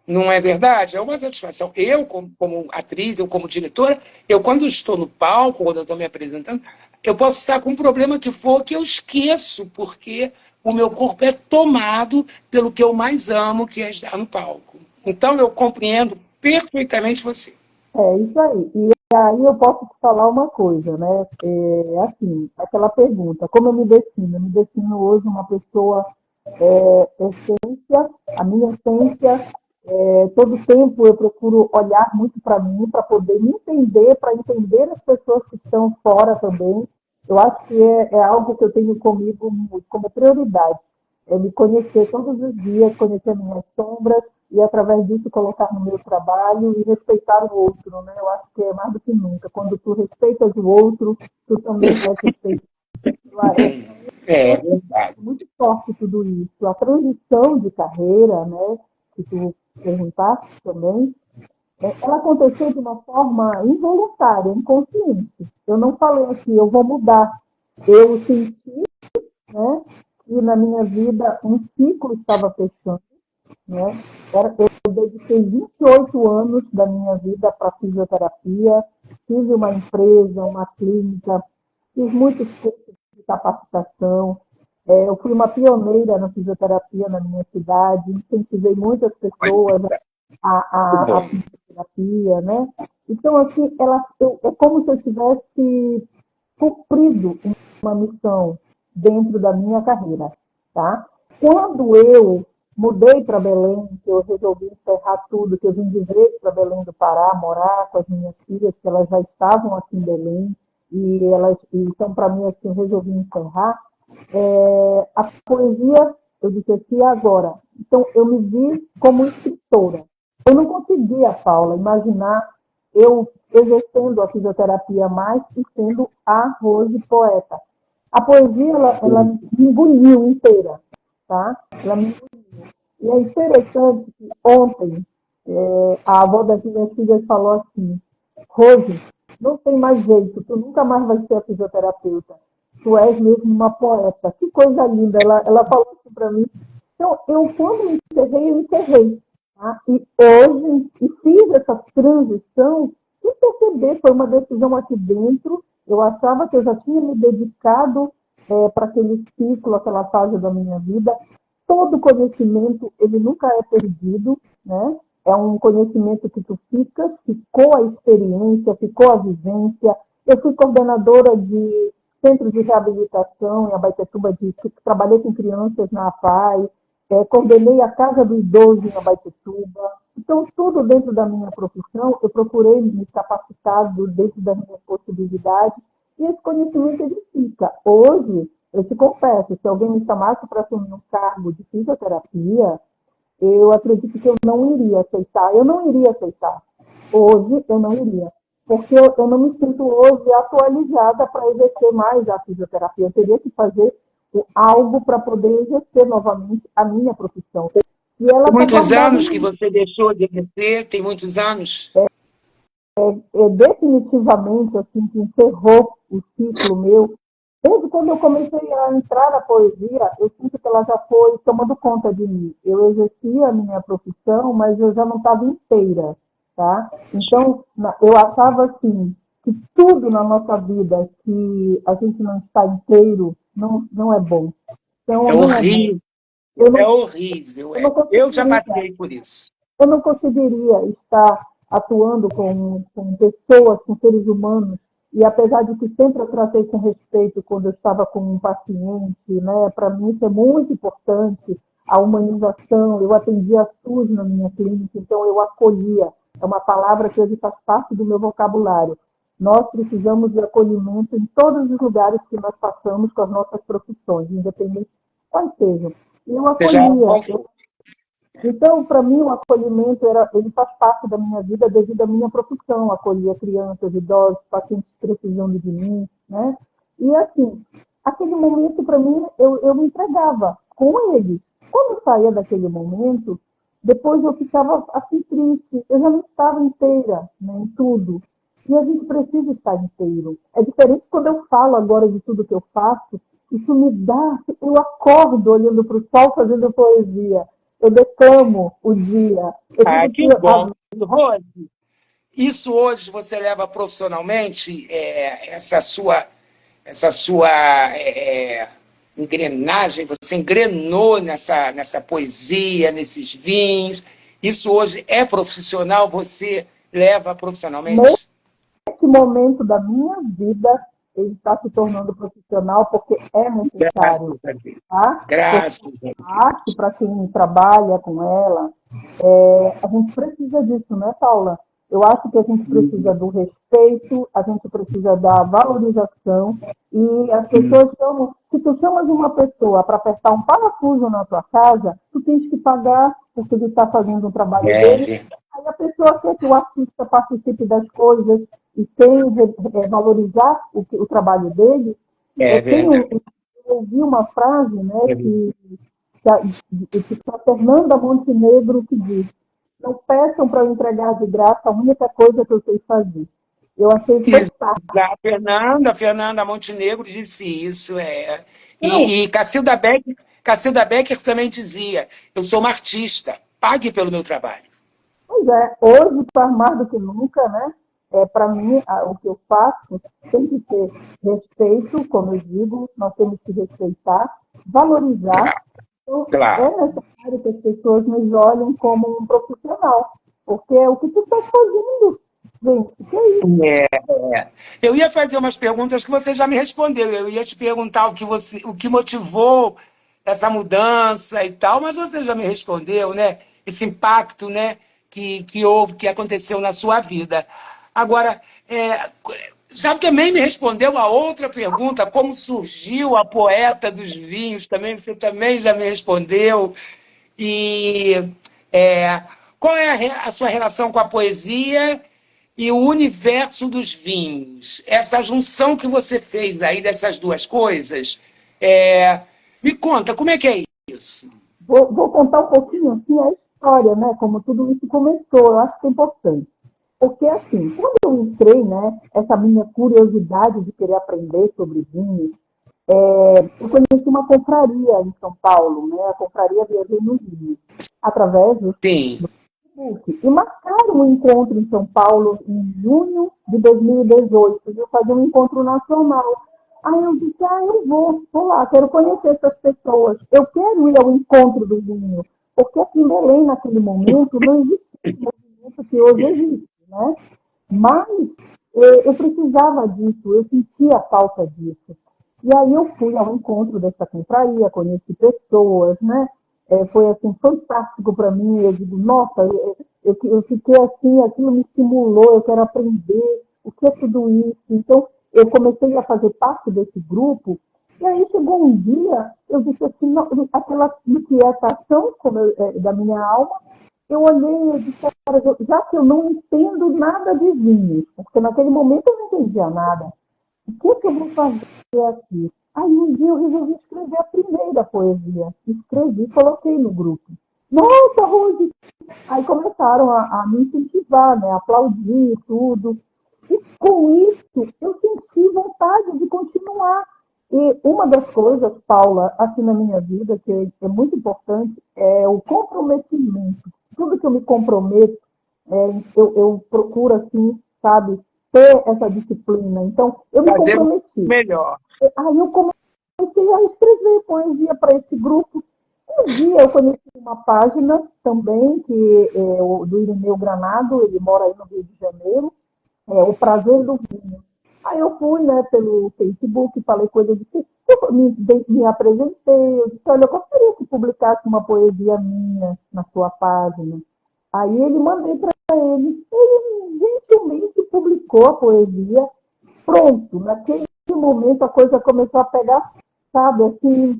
não é verdade? É uma satisfação. Eu, como atriz, eu como diretora, eu quando estou no palco, quando eu estou me apresentando, eu posso estar com um problema que for que eu esqueço, porque o meu corpo é tomado pelo que eu mais amo, que é estar no palco. Então eu compreendo perfeitamente você. é isso aí. E aí eu posso te falar uma coisa, né? Assim, aquela pergunta, como eu me defino? Eu me defino hoje uma pessoa essência, a minha essência, todo tempo eu procuro olhar muito para mim, para poder me entender, para entender as pessoas que estão fora também. Eu acho que é algo que eu tenho comigo como prioridade. É me conhecer todos os dias, conhecer minhas sombras e, através disso, colocar no meu trabalho e respeitar o outro. Né? Eu acho que é mais do que nunca. Quando tu respeitas o outro, tu também és respeitado. É É verdade. muito forte tudo isso. A transição de carreira, né, que tu perguntaste também, ela aconteceu de uma forma involuntária, inconsciente. Eu não falei assim, eu vou mudar. Eu senti, né, que na minha vida um ciclo estava fechando, né? Eu dediquei 28 anos da minha vida para fisioterapia, tive uma empresa, uma clínica, fiz muitos cursos de capacitação, eu fui uma pioneira na fisioterapia na minha cidade, incentivei muitas pessoas Muito a bom. fisioterapia, né? Então, assim, é como se eu tivesse cumprido uma missão dentro da minha carreira, tá? Quando eu mudei para Belém, que eu resolvi encerrar tudo, que eu vim de vez para Belém do Pará, morar com as minhas filhas, que elas já estavam aqui em Belém, então, para mim, assim, eu resolvi encerrar, a poesia, eu disse assim, e agora? Então, eu me vi como escritora. Eu não conseguia, Paula, imaginar eu exercendo a fisioterapia mais e sendo a Rose poeta. A poesia, ela me engoliu inteira, tá? Ela me engoliu. E é interessante que ontem a avó das minhas filhas falou assim, Rose, não tem mais jeito, tu nunca mais vai ser a fisioterapeuta. Tu és mesmo uma poeta. Que coisa linda. Ela falou isso para mim. Então, quando me encerrei, eu encerrei. Tá? E hoje, e fiz essa transição sem perceber, foi uma decisão aqui dentro. Eu achava que eu já tinha me dedicado para aquele ciclo, aquela fase da minha vida. Todo conhecimento, ele nunca é perdido, né? É um conhecimento que tu fica, ficou a experiência, ficou a vivência. Eu fui coordenadora de centro de reabilitação em Abaetetuba, trabalhei com crianças na APAI, coordenei a Casa do Idoso em Abaetetuba. Então, tudo dentro da minha profissão, eu procurei me capacitar dentro das minhas possibilidades, e esse conhecimento ele fica. Hoje, eu te confesso, se alguém me chamasse para assumir um cargo de fisioterapia, eu acredito que eu não iria aceitar. Eu não iria aceitar. Hoje, eu não iria. Porque eu não me sinto hoje atualizada para exercer mais a fisioterapia. Eu teria que fazer algo para poder exercer novamente a minha profissão. E ela Tem está muitos guardada anos em que mim. você deixou de exercer, tem muitos anos. Definitivamente, assim, que encerrou o ciclo meu. Desde quando eu comecei a entrar na poesia, eu sinto que ela já foi tomando conta de mim. Eu exercia a minha profissão, mas eu já não estava inteira, tá? Então, eu achava assim, que tudo na nossa vida que a gente não está inteiro, não é bom. Então, É não é bom. horrível. É horrível. Eu já passei por isso. Eu não conseguiria estar atuando com pessoas, com seres humanos, e apesar de que sempre eu tratei com respeito quando eu estava com um paciente, né, para mim isso é muito importante, a humanização, eu atendia SUS na minha clínica, então eu acolhia, é uma palavra que hoje faz parte do meu vocabulário. Nós precisamos de acolhimento em todos os lugares que nós passamos com as nossas profissões, independente de quais sejam. E eu acolhia. Então, para mim, o acolhimento ele faz parte da minha vida devido à minha profissão. Acolhia crianças, idosos, pacientes precisando de mim, né? E assim, aquele momento, para mim, eu me entregava com eles. Quando eu saía daquele momento, depois eu ficava assim triste. Eu já não estava inteira, né, em tudo. E a gente precisa estar inteiro. É diferente quando eu falo agora de tudo que eu faço, isso me dá, eu acordo olhando para o sol fazendo poesia. Eu declamo o dia. Que bom. Rose, isso hoje você leva profissionalmente, essa sua engrenagem, você engrenou nessa poesia, nesses vinhos. Isso hoje é profissional, você leva profissionalmente? Nesse momento da minha vida, ele está se tornando profissional porque é necessário. Tá? Graças a arte, para quem trabalha com ela, a gente precisa disso, né, Paula? Eu acho que a gente precisa do respeito, a gente precisa da valorização, e as pessoas chamam, se tu chamas uma pessoa para apertar um parafuso na tua casa, tu tens que pagar porque ele está fazendo um trabalho dele. Aí a pessoa quer que o artista participe das coisas e sem valorizar o trabalho dele. Eu ouvi uma frase, né, que a Fernanda Montenegro que diz: não peçam para eu entregar de graça a única coisa que eu sei fazer. Eu achei fantástico. A Fernanda Montenegro disse isso. E Cacilda Becker também dizia: eu sou uma artista, pague pelo meu trabalho. Pois é, hoje, faz mais do que nunca, né? Para mim, o que eu faço tem que ter respeito, como eu digo, nós temos que respeitar, valorizar. Então, Claro. é necessário que as pessoas nos olhem como um profissional, porque é o que tu está fazendo, gente, que é isso? Eu ia fazer umas perguntas que você já me respondeu. Eu ia te perguntar o que motivou essa mudança e tal, mas você já me respondeu, né? Esse impacto, né? Que houve, que aconteceu na sua vida. Agora, já também me respondeu a outra pergunta, como surgiu a poeta dos vinhos, também você também já me respondeu. E qual é a sua relação com a poesia e o universo dos vinhos? Essa junção que você fez aí dessas duas coisas, me conta, como é que é isso? Vou contar um pouquinho assim a história, né? Como tudo isso começou, eu acho que é importante. Porque, assim, quando eu entrei, né, essa minha curiosidade de querer aprender sobre vinhos, eu conheci uma confraria em São Paulo, né, a confraria Viajei no Vinho, através do Sim. Facebook. E marcaram um encontro em São Paulo em junho de 2018, de fazer um encontro nacional. Aí eu disse, eu vou lá, quero conhecer essas pessoas, eu quero ir ao encontro do vinho, porque aqui em Belém, naquele momento, não existia o movimento que hoje existe, né? Mas eu precisava disso, eu sentia falta disso. E aí eu fui ao encontro dessa confraria, conheci pessoas, né? Foi assim, fantástico para mim. Eu digo, nossa, eu fiquei assim, aquilo me estimulou, eu quero aprender o que é tudo isso. Então, eu comecei a fazer parte desse grupo, e aí chegou um dia, eu disse assim, não, aquela inquietação da minha alma, eu olhei e disse, cara, já que eu não entendo nada de vinhos, porque naquele momento eu não entendia nada, o que eu vou fazer aqui? Aí um dia eu resolvi escrever a primeira poesia. Escrevi, coloquei no grupo. Nossa, Rose! Aí começaram a me incentivar, né? Aplaudir tudo. E com isso, eu senti vontade de continuar. E uma das coisas, Paula, assim na minha vida, que é muito importante, é o comprometimento. Tudo que eu me comprometo, eu procuro, assim, sabe, ter essa disciplina. Então, eu me comprometi. Melhor. Aí eu comecei a escrever poesia para esse grupo. Um dia eu conheci uma página também, que é do Irineu Granado, ele mora aí no Rio de Janeiro, O Prazer do Vinho. Aí eu fui, né, pelo Facebook, falei com ele, eu disse, me apresentei, eu disse, olha, eu gostaria que publicasse uma poesia minha na sua página. Aí ele mandei para ele gentilmente publicou a poesia. Pronto, naquele momento a coisa começou a pegar, sabe, assim.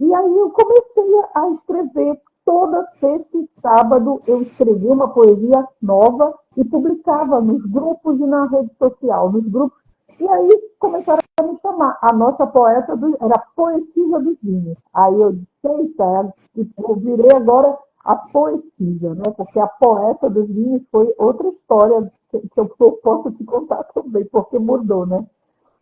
E aí eu comecei a escrever. Toda sexta e sábado eu escrevia uma poesia nova e publicava nos grupos e na rede social, nos grupos. E aí começaram a me chamar. A nossa poeta era a poetisa dos vinhos. Aí eu disse, eita, eu virei agora a poetisa, né? Porque a poeta dos vinhos foi outra história que eu posso te contar também, porque mudou, né?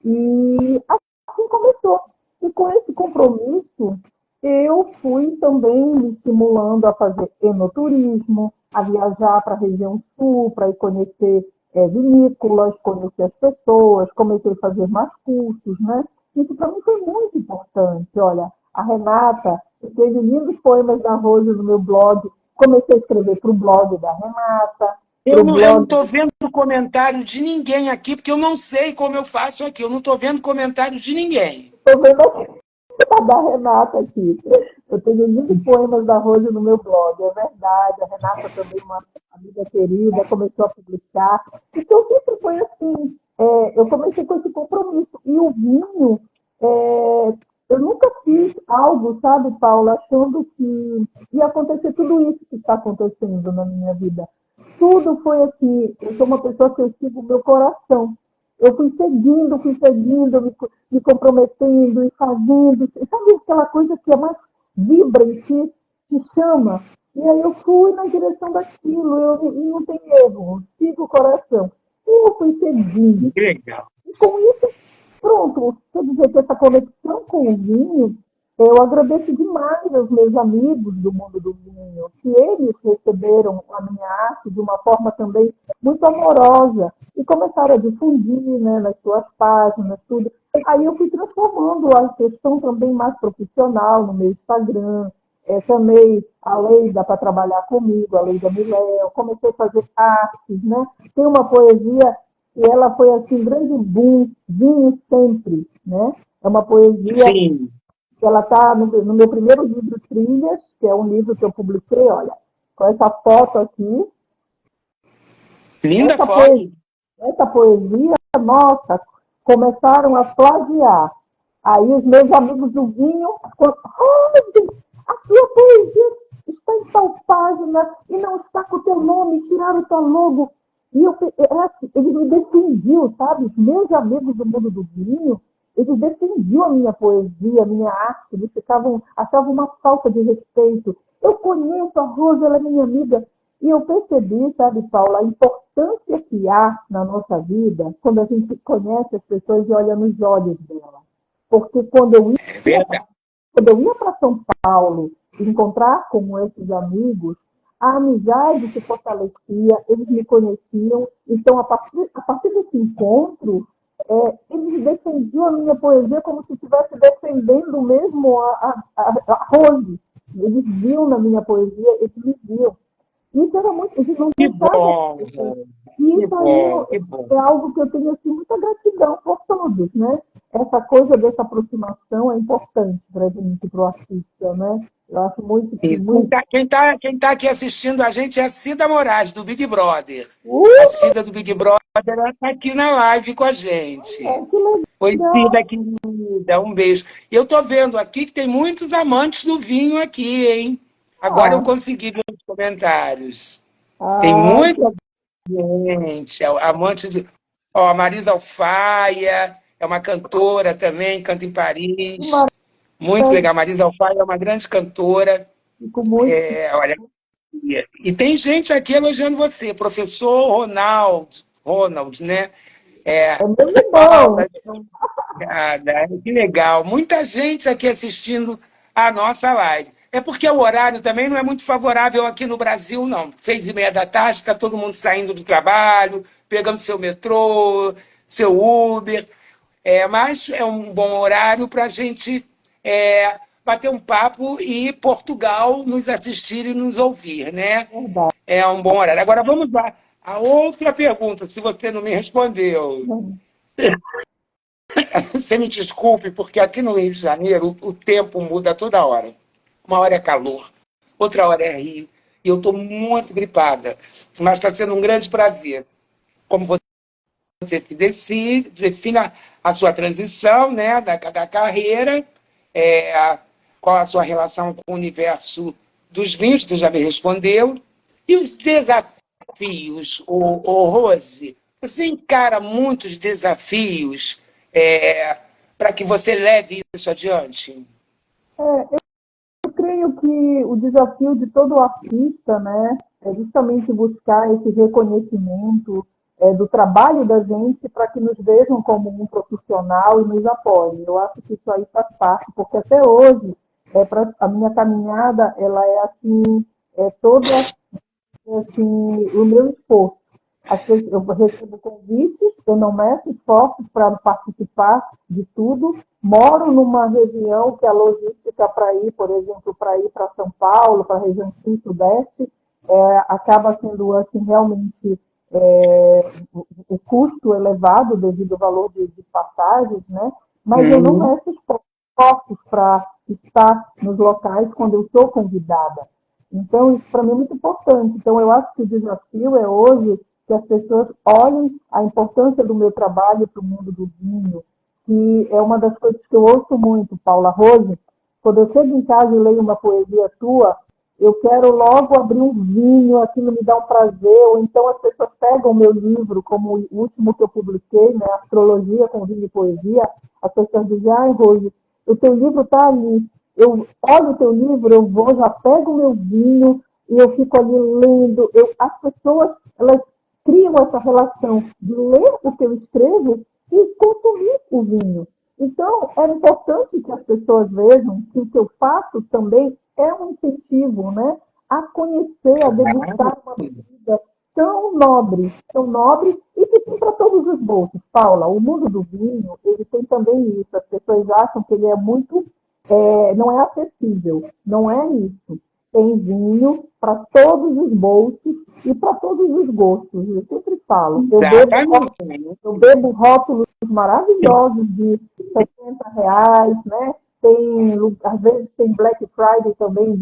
E assim começou. E com esse compromisso, eu fui também me estimulando a fazer enoturismo, a viajar para a região sul, para ir conhecer vinícolas, conhecer as pessoas, comecei a fazer mais cursos, né? Isso para mim foi muito importante. Olha, a Renata escreve lindos poemas da Rose no meu blog, comecei a escrever para o blog da Renata, para Eu o não blog. estou vendo comentário de ninguém aqui, porque eu não sei como eu faço aqui. Eu não estou vendo comentário de ninguém. Estou vendo a da Renata aqui. Eu tenho muitos poemas da Rose no meu blog, é verdade. A Renata também, uma amiga querida, começou a publicar. Então, sempre foi assim. Eu comecei com esse compromisso. E o vinho, eu nunca fiz algo, sabe, Paula, achando que ia acontecer tudo isso que está acontecendo na minha vida. Tudo foi assim. Eu sou uma pessoa que eu sigo o meu coração. Eu fui seguindo, me comprometendo e fazendo. Sabe aquela coisa que é mais vibra em ti, te chama? E aí eu fui na direção daquilo, e não tem erro, sigo o coração. E eu fui seguindo. Que legal. E com isso, pronto, quer dizer que essa conexão com o vinho, eu agradeço demais aos meus amigos do mundo do vinho, que eles receberam a minha arte de uma forma também muito amorosa e começaram a difundir, né, nas suas páginas, tudo. Aí eu fui transformando a questão também mais profissional no meu Instagram, chamei a Leida para trabalhar comigo, a Leida Miléo, comecei a fazer artes, né? Tem uma poesia e ela foi assim, grande boom, vinho sempre, né? É uma poesia Sim. que ela está no meu primeiro livro, Trilhas, que é um livro que eu publiquei, olha, com essa foto aqui. Linda Essa foto. poesia, essa poesia, nossa, começaram a plagiar. Aí os meus amigos do vinho, Rose, a sua poesia está em tal página e não está com o teu nome, tiraram o teu logo. E eles me defendiam, sabe? Os meus amigos do mundo do vinho, eles defendiam a minha poesia, a minha arte, eles achavam uma falta de respeito. Eu conheço a Rosa, ela é minha amiga. E eu percebi, sabe, Paula, a importância que há na nossa vida quando a gente conhece as pessoas e olha nos olhos dela. Porque É verdade. quando eu ia para São Paulo encontrar com esses amigos, a amizade se fortalecia, eles me conheciam. Então, a partir desse encontro, eles defendiam a minha poesia como se estivesse defendendo mesmo a Rose. Eles viam na minha poesia, eles me viam. Isso era muito, eles não Que deixavam. bom, E que isso aí bom, que bom. é algo que eu tenho assim, muita gratidão por todos, né? Essa coisa dessa aproximação é importante para a gente, para o artista, né? Eu acho muito que Isso. muito. Quem tá aqui assistindo a gente é a Cida Moraes, do Big Brother. A Uh, Cida do Big Brother está aqui na live com a gente. que Oi, legal! Cida, querida, um beijo. E eu tô vendo aqui que tem muitos amantes do vinho aqui, hein? Agora eu Ah, consegui ver os comentários. Tem ah, muita gente, amante de. Ó, a Marisa Alfaia é uma cantora também, canta em que Paris. maravilha! Muito legal. Marisa Alfaia é uma grande cantora. Fico muito. Olha, e tem gente aqui elogiando você, professor Ronald, né? É meu irmão. Paula, obrigada, que legal. Muita gente aqui assistindo a nossa live. É porque o horário também não é muito favorável aqui no Brasil, não. 6:30 da tarde, está todo mundo saindo do trabalho, pegando seu metrô, seu Uber. Mas é um bom horário para a gente bater um papo e Portugal nos assistir e nos ouvir, né? Verdade. É um bom horário. Agora vamos lá. A outra pergunta, se você não me respondeu. Você me desculpe, porque aqui no Rio de Janeiro o tempo muda toda hora. Uma hora é calor, outra hora é Rio. E eu estou muito gripada. Mas está sendo um grande prazer. Como você se decide, defina a sua transição, né, da carreira, qual a sua relação com o universo dos vinhos, você já me respondeu. E os desafios, Rose, você encara muitos desafios para que você leve isso adiante? Eu creio que o desafio de todo artista, né, é justamente buscar esse reconhecimento do trabalho da gente para que nos vejam como um profissional e nos apoiem. Eu acho que isso aí faz parte, porque até hoje a minha caminhada ela é assim, toda assim, o meu esforço. Eu recebo convites, eu não meço esforços para participar de tudo. Moro numa região que a logística para ir, por exemplo, para ir para São Paulo, para a região sul e sudeste, acaba sendo assim, realmente o custo elevado devido ao valor de passagens, né? Mas eu não meço esforços para estar nos locais quando eu sou convidada. Então, isso para mim é muito importante. Então, eu acho que o desafio é hoje que as pessoas olhem a importância do meu trabalho para o mundo do vinho, que é uma das coisas que eu ouço muito, Paula Rose. Quando eu chego em casa e leio uma poesia tua, eu quero logo abrir um vinho, aquilo me dá um prazer, ou então as pessoas pegam o meu livro, como o último que eu publiquei, né, Astrologia com Vinho e Poesia, as pessoas dizem, ai, Rose, o teu livro está ali. Eu olho o teu livro, eu vou, já pego o meu vinho e eu fico ali lendo. As pessoas, elas criam essa relação de ler o que eu escrevo e consumir o vinho. Então, é importante que as pessoas vejam que o que eu faço também é um incentivo, né, a conhecer, a degustar uma bebida tão nobre e que tem para todos os bolsos. Paula, o mundo do vinho, ele tem também isso. As pessoas acham que ele é muito não é acessível, não é isso. Tem vinho para todos os bolsos e para todos os gostos. Eu sempre falo, eu bebo rótulos maravilhosos de R$ 60, né? Tem, às vezes tem Black Friday também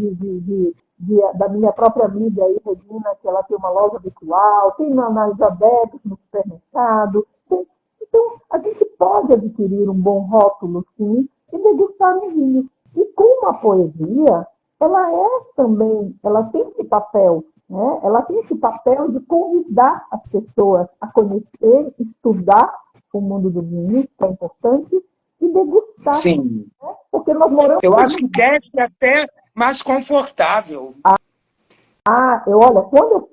da minha própria amiga aí, Regina, que ela tem uma loja virtual, tem na Isabel, no supermercado. Então, a gente pode adquirir um bom rótulo, sim, e degustar um vinho. E com a poesia, ela tem esse papel, né? Ela tem esse papel de convidar as pessoas a conhecer, estudar o mundo do vinho, que é importante, e degustar. Sim. Né? Porque nós moramos... Eu acho que deve ser até mais confortável. Olha,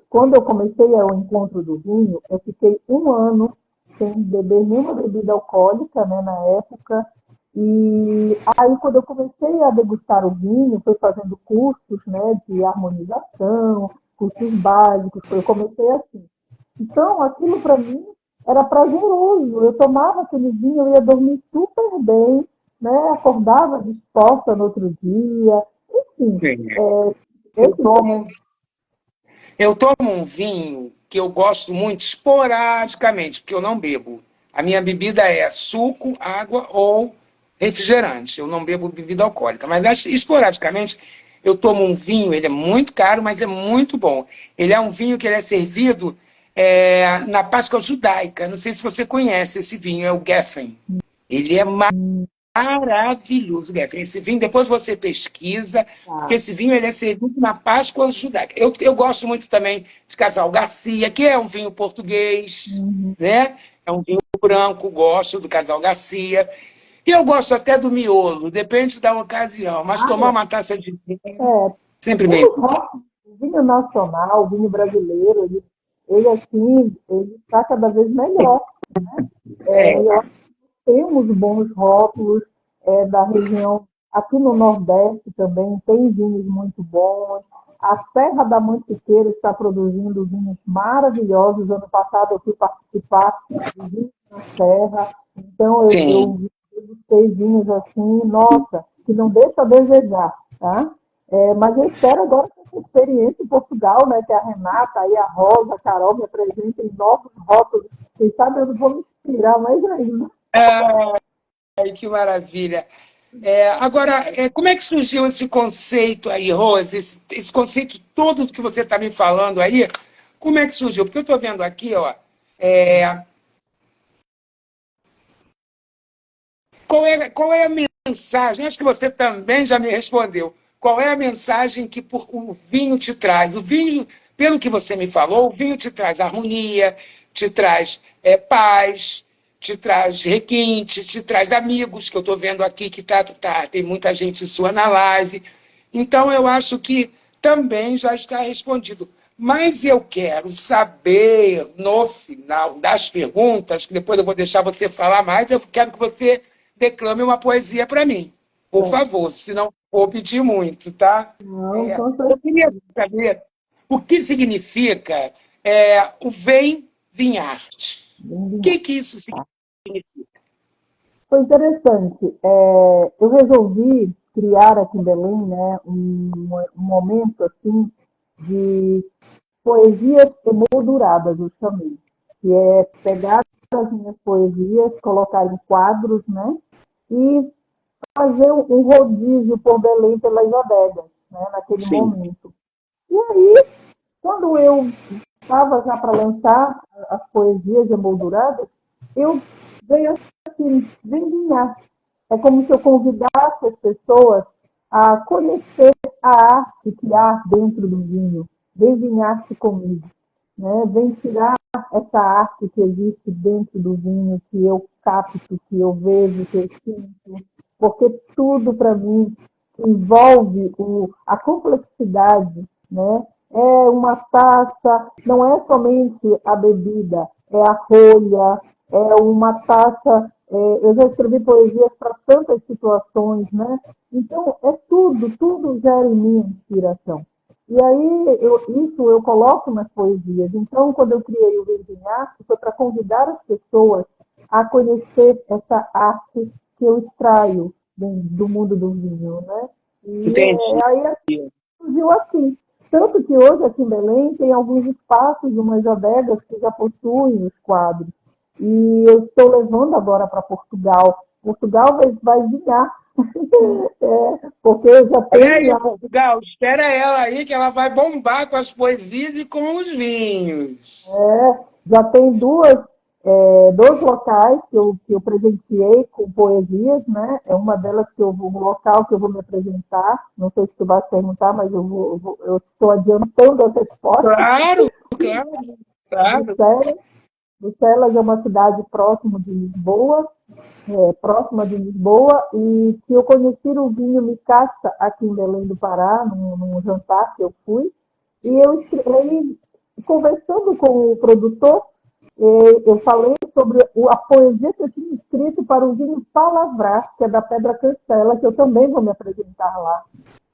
quando eu comecei o encontro do vinho, eu fiquei 1 ano sem beber nenhuma bebida alcoólica, né, na época. E aí, quando eu comecei a degustar o vinho, fui fazendo cursos, né, de harmonização, cursos básicos, eu comecei assim. Então, aquilo para mim era prazeroso. Eu tomava aquele vinho, eu ia dormir super bem, né, acordava disposta no outro dia. Enfim, eu tomo um vinho que eu gosto muito esporadicamente, porque eu não bebo. A minha bebida é suco, água ou refrigerante. Eu não bebo bebida alcoólica, mas esporadicamente eu tomo um vinho, ele é muito caro, mas é muito bom. Ele é um vinho que ele é servido na Páscoa judaica. Não sei se você conhece esse vinho, é o Geffen. Ele é maravilhoso, Geffen. Esse vinho, depois você pesquisa, porque esse vinho ele é servido na Páscoa judaica. Eu gosto muito também de Casal Garcia, que é um vinho português, né? É um vinho branco, gosto do Casal Garcia. E eu gosto até do miolo, depende da ocasião. Mas tomar uma taça de vinho sempre bem. O vinho nacional, o vinho brasileiro, ele assim, ele está cada vez melhor. Né? Eu acho que temos bons rótulos da região, aqui no Nordeste também tem vinhos muito bons. A Serra da Mantiqueira está produzindo vinhos maravilhosos. Ano passado eu fui participar de vinhos na Serra. Então eu gostei vinhos assim, nossa, que não deixa a desejar, tá? Mas eu espero agora que essa experiência em Portugal, né, que a Renata, aí a Rosa, a Carol me apresentem novos rótulos. Quem sabe eu vou me inspirar mais ainda. Ai, que maravilha. Agora, como é que surgiu esse conceito aí, Rose? Esse conceito todo que você está me falando aí, como é que surgiu? Porque eu estou vendo aqui, ó, é, qual é a mensagem? Acho que você também já me respondeu. Qual é a mensagem que o vinho te traz? O vinho, pelo que você me falou, o vinho te traz harmonia, te traz paz, te traz requinte, te traz amigos, que eu estou vendo aqui que tem muita gente sua na live. Então, eu acho que também já está respondido. Mas eu quero saber, no final das perguntas, que depois eu vou deixar você falar mais, eu quero que você declame uma poesia para mim, por favor, senão vou pedir muito, tá? Não, com Eu queria certeza. saber o que significa o Vem Vinharte. O que isso significa? Foi interessante. Eu resolvi criar aqui em Belém, né, um momento assim de poesias emolduradas, eu chamei, que é pegar as minhas poesias, colocar em quadros, né, e fazer um rodízio por Belém pelas adegas, né, naquele Sim. momento. E aí, quando eu estava já para lançar as poesias emolduradas, eu veio assim, vendinhar. É como se eu convidasse as pessoas a conhecer a arte que há dentro do vinho. Vem vinhar-se comigo. Né? Vem tirar essa arte que existe dentro do vinho, que eu capto, que eu vejo, que eu sinto. Porque tudo, para mim, envolve a complexidade, né? É uma taça, não é somente a bebida, é a rolha, é uma taça. Eu já escrevi poesias para tantas situações, né? Então, tudo gera em mim inspiração. E aí, isso eu coloco nas poesias. Então, quando eu criei o Verdinhaço, foi para convidar as pessoas a conhecer essa arte que eu extraio do mundo do vinho, né? E Entendi. aí surgiu assim. Tanto que hoje, aqui em Belém, tem alguns espaços, umas adegas que já possuem os quadros. E eu estou levando agora para Portugal. Portugal vai vinhar. Porque eu já Olha tenho aí, lá. Portugal, espera ela aí que ela vai bombar com as poesias e com os vinhos. Já tem dois locais que eu presenciei com poesias, né? É uma delas um local que eu vou me apresentar. Não sei se tu vai perguntar, mas eu estou adiantando a resposta. Claro, claro, claro. Bruxelas. Bruxelas é uma cidade próxima de Lisboa, e que eu conheci o vinho Micaça aqui em Belém do Pará, num jantar que eu fui, e conversando com o produtor, eu falei sobre a poesia que eu tinha escrito para o vinho Palavrar, que é da Pedra Cancela, que eu também vou me apresentar lá.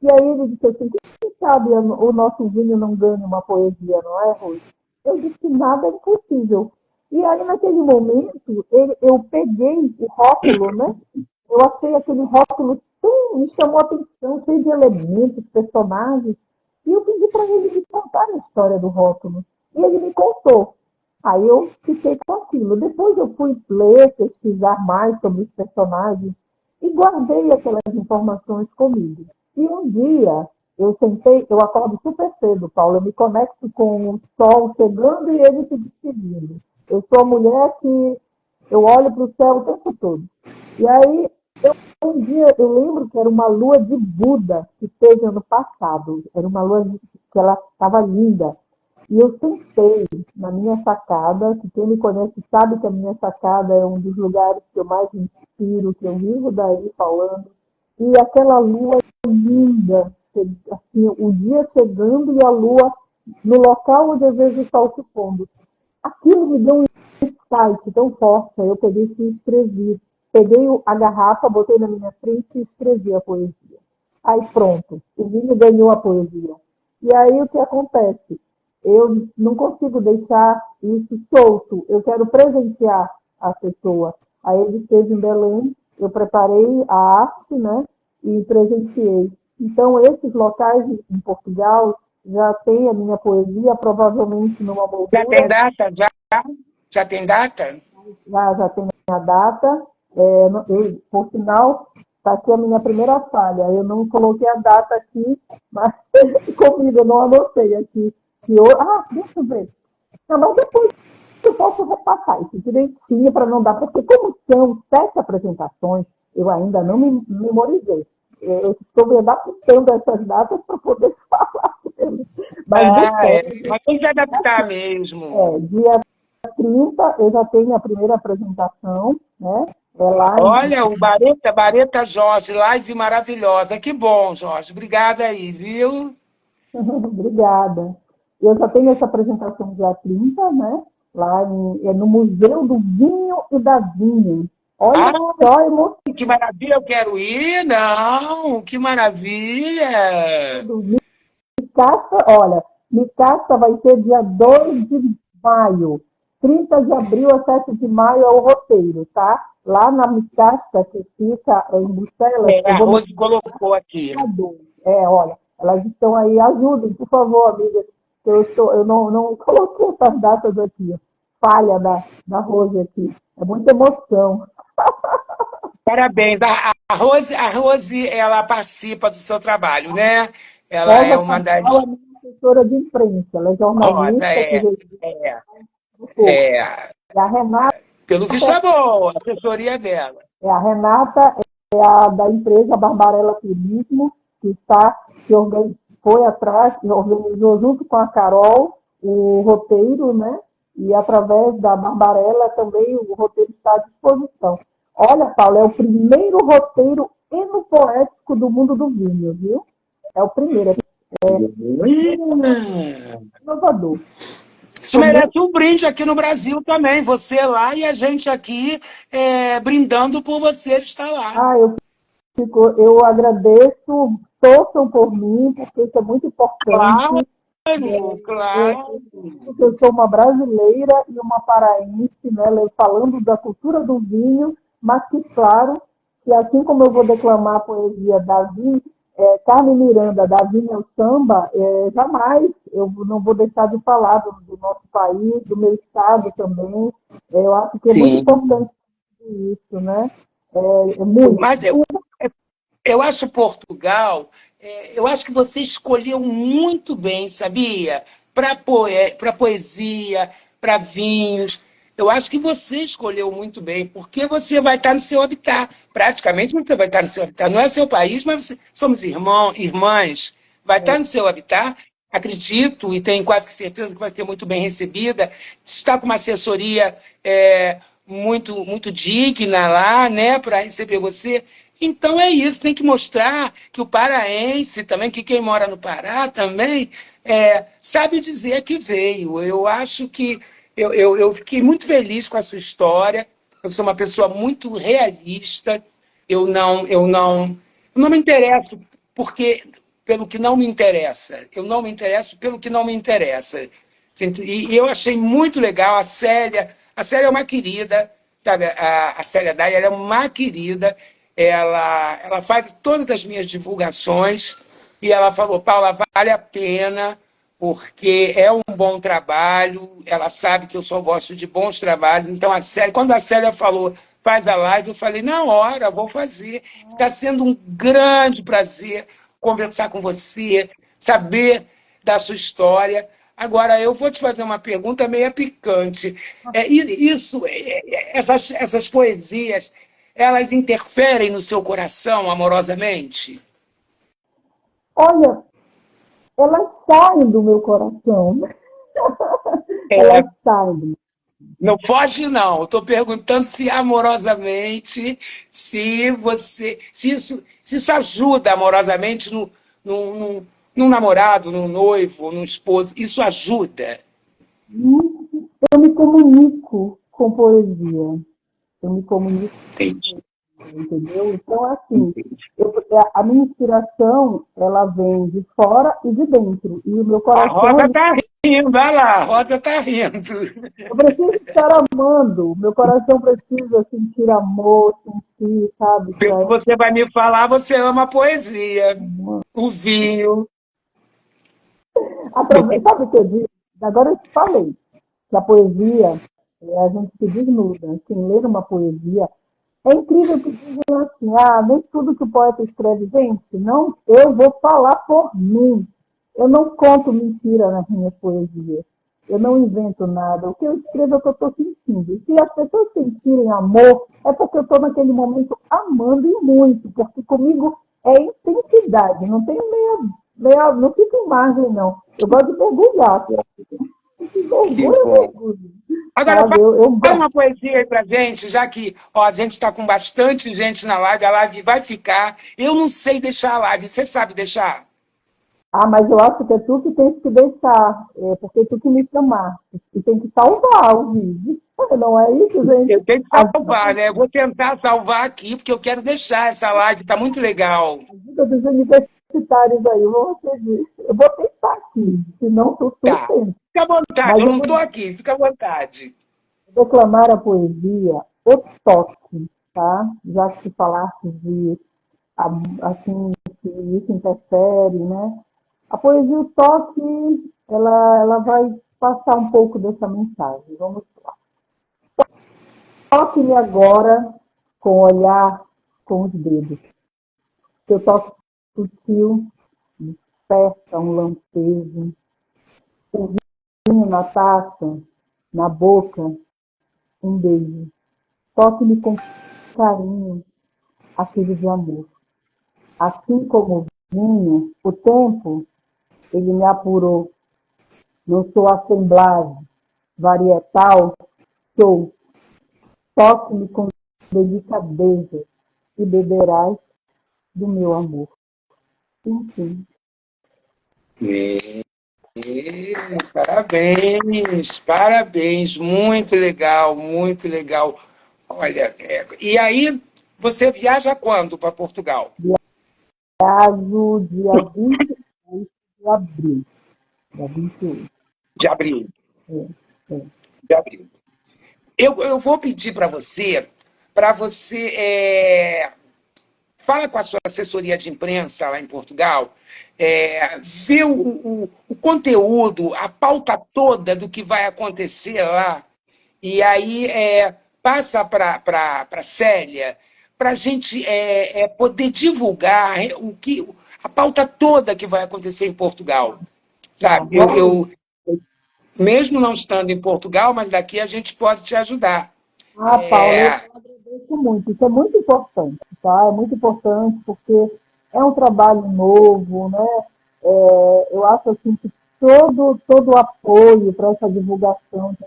E aí ele disse assim, quem sabe o nosso vinho não ganha uma poesia, não é, Rui? Eu disse que nada é impossível. E aí, naquele momento, eu peguei o rótulo, né? Eu achei aquele rótulo me chamou a atenção, cheio de elementos, personagens, e eu pedi para ele me contar a história do rótulo. E ele me contou. Aí eu fiquei com aquilo. Depois eu fui ler, pesquisar mais sobre os personagens e guardei aquelas informações comigo. E um dia eu acordo super cedo, Paulo, eu me conecto com o sol chegando e ele se despedindo. Eu sou a mulher que eu olho para o céu o tempo todo. E aí, um dia, eu lembro que era uma lua de Buda que teve ano passado. Era uma lua que ela estava linda. E eu sentei na minha sacada, que quem me conhece sabe que a minha sacada é um dos lugares que eu mais me inspiro, que eu vivo daí falando. E aquela lua linda, assim, o dia chegando e a lua no local onde eu vejo o sol se pondo. Aquilo me deu um insight tão forte, aí eu peguei e escrevi. Peguei a garrafa, botei na minha frente e escrevi a poesia. Aí pronto, o vinho ganhou a poesia. E aí o que acontece? Eu não consigo deixar isso solto. Eu quero presentear a pessoa. Aí ele esteve em Belém, eu preparei a arte, né? e presenciei. Então, esses locais em Portugal já tem a minha poesia, provavelmente numa Já tem moldura, data? Já? Já tem data? já tem a data. Por sinal, está aqui a minha primeira falha. Eu não coloquei a data aqui, mas comigo, eu não anotei aqui. Deixa eu ver. Não, mas depois eu posso repassar isso direitinho para não dar, porque como são 7 apresentações, eu ainda não me memorizei. Eu estou me adaptando a essas datas para poder falar deles. Mas Mas tem que adaptar mesmo. dia 30 eu já tenho a primeira apresentação, né? É lá em... Olha, o Bareta Jorge, live maravilhosa. Que bom, Jorge. Obrigada aí, viu? Obrigada. Eu já tenho essa apresentação dia 30, né? Lá no Museu do Vinho e da Vinha. Ah, Olha só a emoção que maravilha, eu quero ir. Não, que maravilha. do Micasta. Olha, Micasta vai ser dia 2 de maio. 30 de abril a 7 de maio é o roteiro, tá? Lá na Micasta, que fica em Bruxelas, eu A vou me Rose colocou aqui. olha, elas estão aí, ajudem, por favor, amiga. Eu não coloquei essas datas aqui. Falha da Rose aqui. É muita emoção. Parabéns. A Rose, ela participa do seu trabalho, né? Ela é Rosa uma das. Cabral é minha assessora de imprensa. Ela é Rosa, jornalista que reside é, no Porto. é. E a Renata, Pelo visto é boa, a assessoria dela. a Renata é a da empresa Barbarella Turismo, que foi atrás, que organizou junto com a Carol o roteiro, né? E através da Barbarella também o roteiro está à disposição. Olha, Paulo, é o primeiro roteiro enopoético do mundo do vinho, viu? É o primeiro, é inovador. Isso merece um brinde aqui no Brasil também. Você lá e a gente aqui brindando por você estar lá. Eu agradeço, torçam por mim, porque isso é muito importante. Claro, claro. Eu sou uma brasileira e uma paraense, né, falando da cultura do vinho, mas que, claro, que assim como eu vou declamar a poesia Davi, Carmen Miranda, Davi meu samba, jamais eu não vou deixar de falar do nosso país, do meu estado também. Eu acho que é muito Sim. importante isso, né? Muito. Mas eu acho Portugal, eu acho que você escolheu muito bem, sabia? Para poesia, para vinhos. Eu acho que você escolheu muito bem, porque você vai estar no seu habitat. Praticamente você vai estar no seu habitat. Não é seu país, mas somos irmãos, irmãs. Vai estar no seu habitat. Acredito e tenho quase que certeza que vai ser muito bem recebida. Está com uma assessoria muito digna lá, né, para receber você. Então é isso, tem que mostrar que o paraense também, que quem mora no Pará também, sabe dizer que veio. Eu acho que eu fiquei muito feliz com a sua história. Eu sou uma pessoa muito realista. Eu não me interesso porque pelo que não me interessa. Eu não me interesso pelo que não me interessa. E eu achei muito legal a Célia. A Célia é uma querida, sabe? A Célia Dai, ela é uma querida. Ela faz todas as minhas divulgações e ela falou, Paula, vale a pena, porque é um bom trabalho, ela sabe que eu só gosto de bons trabalhos, então quando a Célia falou, faz a live, eu falei, na hora, vou fazer. Está sendo um grande prazer conversar com você, saber da sua história. Agora, eu vou te fazer uma pergunta meio picante. Essas poesias, elas interferem no seu coração amorosamente? Olha, elas saem do meu coração. Elas saem. Não foge, não. Estou perguntando se amorosamente, se isso ajuda amorosamente num namorado, num noivo, num esposo. Isso ajuda. Eu me comunico com poesia. Eu me comunico, Entendi. entendeu? Então, assim, a minha inspiração, ela vem de fora e de dentro. E o meu A coração, Rosa está rindo, vai lá, a Rosa está rindo. Eu preciso estar amando. Meu coração precisa sentir amor, sentir, sabe? Pelo que você vai me falar, você ama a poesia, o vinho. Sabe o que eu disse? Agora eu te falei que a poesia, a gente se desnuda. Quem ler uma poesia, é incrível que dizem assim, nem tudo que o poeta escreve, gente, não, eu vou falar por mim. Eu não conto mentira nas minhas poesias. Eu não invento nada. O que eu escrevo é o que eu estou sentindo. E se as pessoas sentirem amor, é porque eu estou naquele momento amando e muito, porque comigo é intensidade, não tem não fica em margem, não. Eu gosto de mergulhar. Se Que mergulho, eu bom. mergulho. Agora, Sabe? Eu fala uma poesia aí pra gente, já que ó, a gente está com bastante gente na live, a live vai ficar. Eu não sei deixar a live, você sabe deixar? Mas eu acho que é tu que tens que deixar, porque é tu que me chamaste. E tem que salvar o vídeo. Não é isso, Eu gente? tenho que salvar, né? Eu vou tentar salvar aqui, porque eu quero deixar essa live, tá muito legal. A vida dos universitários aí, eu vou tentar aqui, senão tu Tá. tenta. Fica à vontade, Mas eu eu não vou estou aqui, fica à vontade. declamar a poesia O Toque, tá? Já que falaste de, assim, que isso interfere, né? A poesia O Toque, ela vai passar um pouco dessa mensagem. Vamos lá. Toque-me agora com o olhar, com os dedos. Seu toque sutil desperta um lampejo. O vinho na taça, na boca, um beijo. Toque-me com carinho, aquele de amor. Assim como o vinho, o tempo, ele me apurou. Não sou assemblagem, varietal, sou. Toque-me com delicadeza e beberás do meu amor. Enfim. Parabéns, parabéns, muito legal, muito legal. Olha, e aí você viaja quando para Portugal? Caso dia 28 de abril. Dia 28. De abril. É, é. De abril. Eu vou pedir para você fala com a sua assessoria de imprensa lá em Portugal, vê o conteúdo, a pauta toda do que vai acontecer lá, e aí passa para a Célia, para a gente poder divulgar a pauta toda que vai acontecer em Portugal. Tá, Sabe? Mesmo não estando em Portugal, mas daqui a gente pode te ajudar. Paula, eu É, agradeço muito. Isso é muito importante, tá? É muito importante porque é um trabalho novo, né? Eu acho assim que todo o apoio para essa divulgação que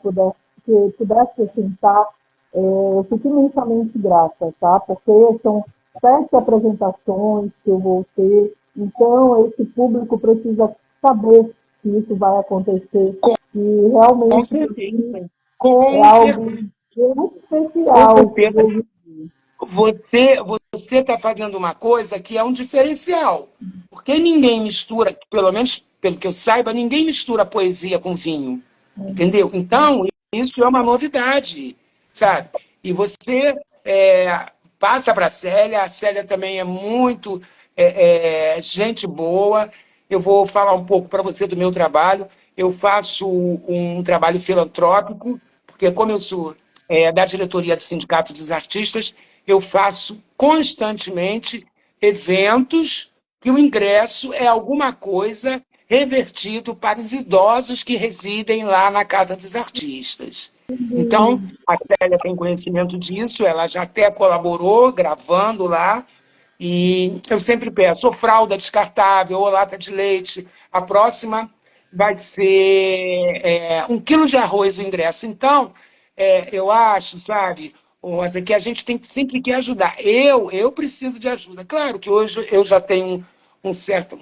pudesse acrescentar, eu fico imensamente grata, tá? Porque são 7 apresentações que eu vou ter, então esse público precisa saber que isso vai acontecer, que com realmente certeza. é Com algo certeza. muito Com especial que eu certeza. vou viver. Você está fazendo uma coisa que é um diferencial. Porque ninguém mistura, pelo menos pelo que eu saiba, ninguém mistura poesia com vinho. Entendeu? Então, isso é uma novidade, sabe? E você passa para a Célia também é muito gente boa. Eu vou falar um pouco para você do meu trabalho. Eu faço um trabalho filantrópico, porque como eu sou da diretoria do Sindicato dos Artistas, eu faço constantemente eventos que o ingresso é alguma coisa revertido para os idosos que residem lá na Casa dos Artistas. Então, a Célia tem conhecimento disso, ela já até colaborou gravando lá, e eu sempre peço ou fralda descartável ou lata de leite. A próxima vai ser 1 quilo de arroz o ingresso. Então, eu acho, sabe, Rosa, que a gente tem que sempre que ajudar. Eu preciso de ajuda. Claro que hoje eu já tenho uma certa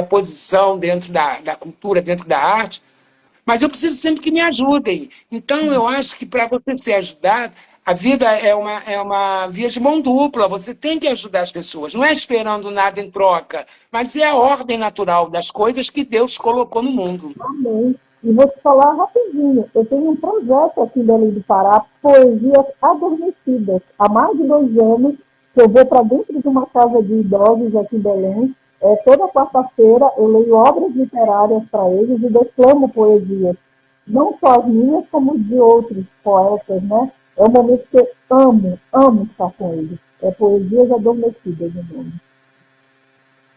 posição dentro da cultura, dentro da arte, mas eu preciso sempre que me ajudem. Então, eu acho que para você ser ajudado, A vida é uma via de mão dupla, você tem que ajudar as pessoas, não é esperando nada em troca, mas é a ordem natural das coisas que Deus colocou no mundo. Amém. E vou te falar rapidinho, eu tenho um projeto aqui em Belém do Pará, Poesias Adormecidas. Há mais de 2 anos que eu vou para dentro de uma casa de idosos aqui em Belém. Toda quarta-feira eu leio obras literárias para eles e declamo poesias. Não só as minhas, como de outros poetas, né? É um momento que eu amo estar com eles. É Poesias Adormecidas o nome.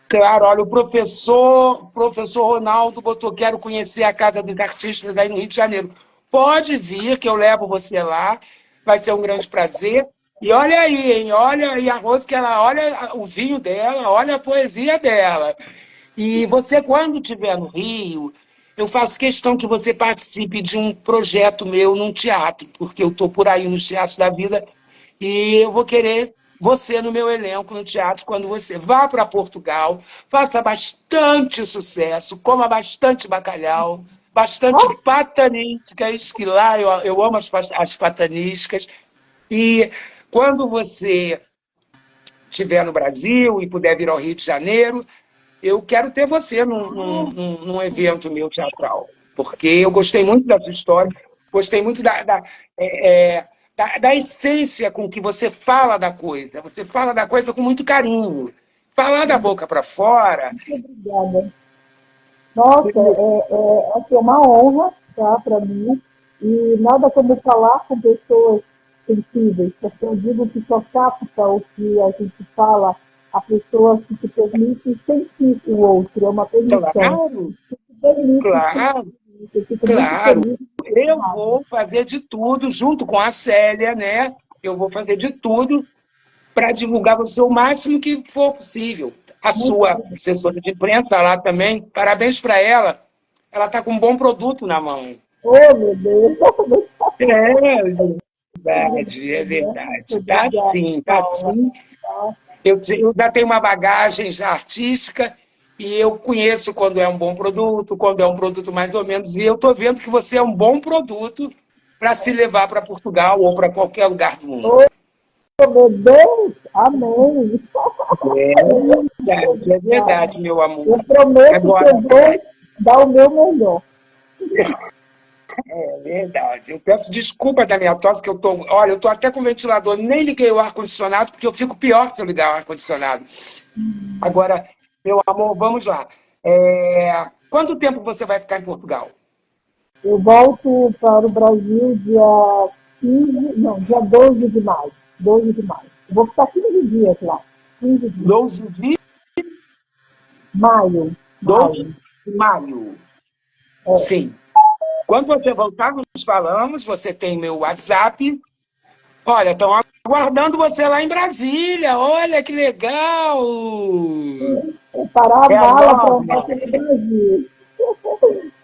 Claro, olha, o professor Ronaldo botou, quero conhecer a Casa dos Artistas aí no Rio de Janeiro. Pode vir, que eu levo você lá, vai ser um grande prazer. E olha aí, hein? Olha aí a Rose, que ela olha o vinho dela, olha a poesia dela. E você, quando estiver no Rio, eu faço questão que você participe de um projeto meu num teatro, porque eu estou por aí nos teatros da vida e eu vou querer você no meu elenco no teatro quando você vá para Portugal, faça bastante sucesso, coma bastante bacalhau, bastante pataniscas, que lá eu amo as pataniscas. E quando você estiver no Brasil e puder vir ao Rio de Janeiro, eu quero ter você num evento meu teatral, porque eu gostei muito da sua história, gostei muito da essência com que você fala da coisa. Você fala da coisa com muito carinho. Falar da boca para fora. Muito obrigada. Nossa, assim, é uma honra, tá, para mim. E nada como falar com pessoas sensíveis, porque eu digo que só capta o que a gente fala a pessoa que se permite sentir o outro, é uma permissão. Claro, Que se permite claro, sentir isso. Eu fico muito claro. feliz. Eu vou fazer de tudo, junto com a Célia, né? Eu vou fazer de tudo para divulgar você o máximo que for possível. A Muito sua obrigada. assessora de imprensa lá também, parabéns para ela. Ela está com um bom produto na mão. Oh, meu Deus. É Muito verdade. Tá obrigada, sim, tá Paula. sim. Tá? Eu já tenho uma bagagem já artística e eu conheço quando é um bom produto, quando é um produto mais ou menos, e eu estou vendo que você é um bom produto para se levar para Portugal ou para qualquer lugar do mundo. Oh, meu Deus. Amém. É verdade, meu amor. Eu prometo que Agora, eu vou dar o meu melhor. é verdade. Eu peço desculpa da minha tosse, que eu tô. Olha, eu tô até com o ventilador, nem liguei o ar-condicionado, porque eu fico pior se eu ligar o ar-condicionado. Agora, meu amor, vamos lá. Quanto tempo você vai ficar em Portugal? Eu volto para o Brasil dia 15, não, dia 12 de maio. 12 de maio. Eu vou ficar 15 dias lá. 15 dias. 12 de, Maio. 12 Maio. de maio. É. Sim. Quando você voltar, nos falamos. Você tem meu WhatsApp. Olha, estão aguardando você lá em Brasília. Olha que legal! Preparar a É a mala para Norma. andar pelo Brasil.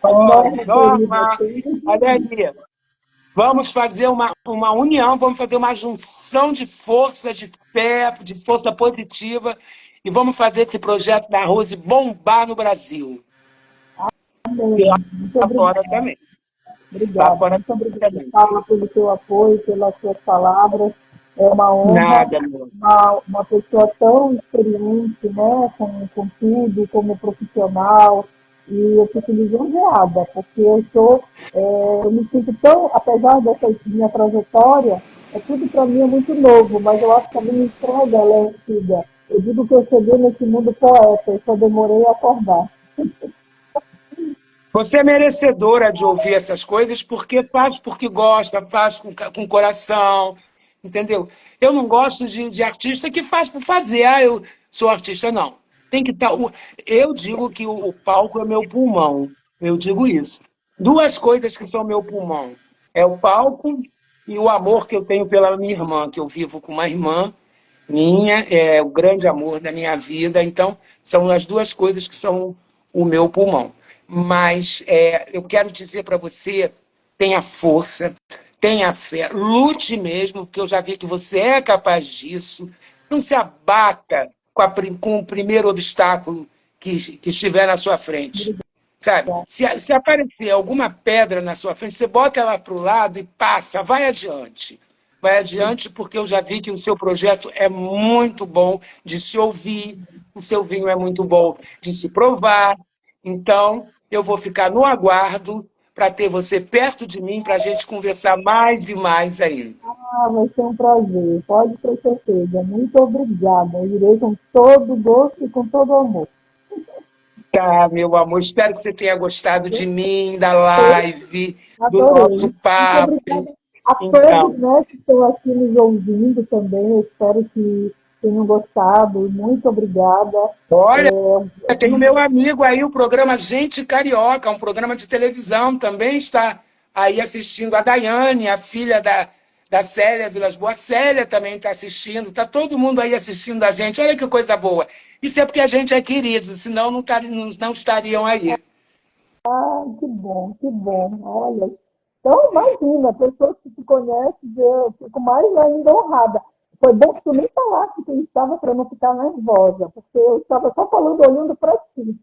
Olha, Norma, querida. Norma. Olha aí. Vamos fazer uma união, vamos fazer uma junção de força, de fé, de força positiva e vamos fazer esse projeto da Rose bombar no Brasil. E lá Amém. Muito fora obrigada. também. Lá Obrigada. fora Muito obrigada, também. Paula, pelo seu apoio, pelas suas palavras. É uma honra. Nada, amor. Uma pessoa tão experiente, né, com tudo, como profissional, e eu fico lisonjeada, porque eu me sinto tão, apesar dessa minha trajetória, tudo para mim é muito novo, mas eu acho que a minha entrega ela é antiga. Eu digo que eu cheguei nesse mundo poeta, eu só demorei a acordar. Você é merecedora de ouvir essas coisas porque faz porque gosta, faz com coração, entendeu? Eu não gosto de artista que faz por fazer. Ah, eu sou artista, não. Tem que estar. Eu digo que o palco é meu pulmão. Eu digo isso. Duas coisas que são meu pulmão: é o palco e o amor que eu tenho pela minha irmã, que eu vivo com uma irmã minha, é o grande amor da minha vida. Então, são as duas coisas que são o meu pulmão. Mas eu quero dizer para você, tenha força, tenha fé, lute mesmo, porque eu já vi que você é capaz disso. Não se abata com o primeiro obstáculo que estiver na sua frente. Sabe? Se aparecer alguma pedra na sua frente, você bota ela para o lado e passa, vai adiante. vai adiante, porque eu já vi que o seu projeto é muito bom de se ouvir, o seu vinho é muito bom de se provar. Então, eu vou ficar no aguardo para ter você perto de mim, para a gente conversar mais e mais ainda. Ah, vai ser um prazer, pode ter certeza. Muito obrigada. Eu irei com todo gosto e com todo amor. Tá, meu amor, espero que você tenha gostado de mim, da live, do nosso Adorei. Muito papo. obrigada a todos, Então, né, que estão aqui nos ouvindo também. Eu espero que tenham gostado. Muito obrigada. olha, tem o meu amigo aí, o programa Gente Carioca, um programa de televisão, também está aí assistindo a Daiane, a filha da Célia Vilas Boas. A Célia também está assistindo, está todo mundo aí assistindo a gente. Olha que coisa boa. Isso é porque a gente é querido, senão não estariam aí. Ah, que bom, que bom. Olha, então imagina, pessoas que te conhecem, eu fico mais ainda honrada. Foi bom que tu nem falasse que eu estava para não ficar nervosa, porque eu estava só falando, olhando para ti.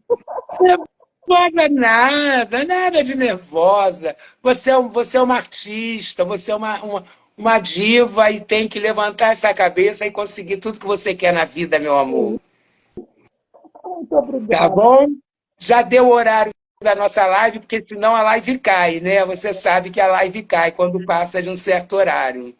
Nervosa nada, nada de nervosa. Você é uma artista, você é uma diva e tem que levantar essa cabeça e conseguir tudo que você quer na vida, meu amor. Muito Tá obrigada. bom? Já deu o horário da nossa live, porque senão a live cai, né? Você sabe que a live cai quando passa de um certo horário.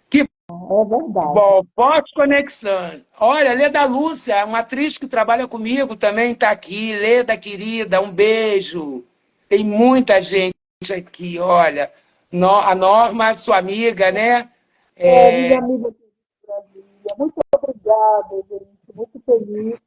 Que É verdade. bom, forte conexão. Olha, Leda Lúcia, uma atriz que trabalha comigo também está aqui. Leda, querida, um beijo. Tem muita gente aqui, olha. A Norma, sua amiga, né? É, minha amiga de Brasília, muito obrigada, gente. Muito feliz.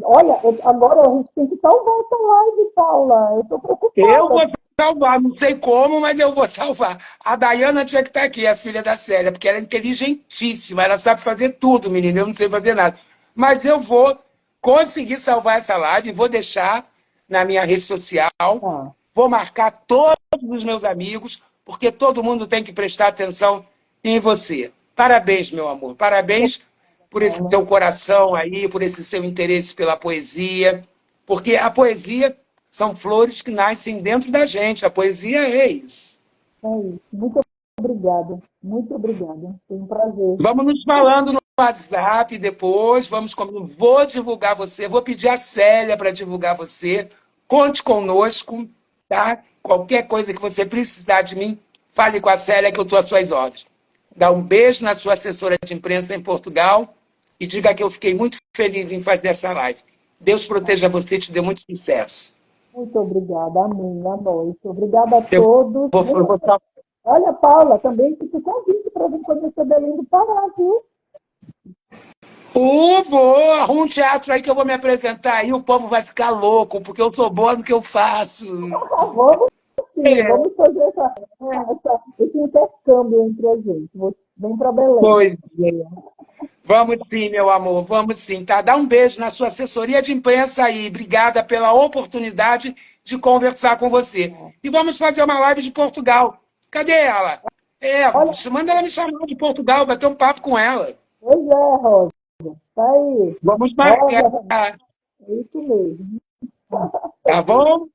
Olha, agora a gente tem que salvar essa live, Paula. Eu estou Eu vou preocupada. salvar, não sei como, mas eu vou salvar. A Dayana tinha que estar aqui, a filha da Célia, porque ela é inteligentíssima, ela sabe fazer tudo, menina, eu não sei fazer nada. Mas eu vou conseguir salvar essa live, vou deixar na minha rede social, Ah, vou marcar todos os meus amigos, porque todo mundo tem que prestar atenção em você. Parabéns, meu amor, parabéns por esse Paula. seu coração aí, por esse seu interesse pela poesia, porque a poesia são flores que nascem dentro da gente. A poesia é isso. É isso. Muito obrigada. Muito obrigada. Foi um prazer. Vamos nos falando no WhatsApp depois. Vou divulgar você. Vou pedir a Célia para divulgar você. Conte conosco, tá? Qualquer coisa que você precisar de mim, fale com a Célia que eu estou às suas ordens. Dá um beijo na sua assessora de imprensa em Portugal e diga que eu fiquei muito feliz em fazer essa live. Deus proteja você e te dê muito sucesso. Muito obrigada. Amém. À noite. Obrigada a Eu todos. vou Olha, Paula, também fica o convite para vir conhecer Belém do Pará, viu? Vou, arruma um teatro aí que eu vou me apresentar e o povo vai ficar louco, porque eu sou boa no que eu faço. Vamos sim, É, vamos fazer esse intercâmbio entre a gente. Vem para Belém. pois é. Vamos sim, meu amor, vamos sim, tá? Dá um beijo na sua assessoria de imprensa aí. Obrigada pela oportunidade de conversar com você. E vamos fazer uma live de Portugal. Cadê ela? É, Olha, manda ela me chamar de Portugal, bater um papo com ela. pois é, Rosa. Tá aí. Vamos marcar, Rosa, é isso mesmo. tá bom?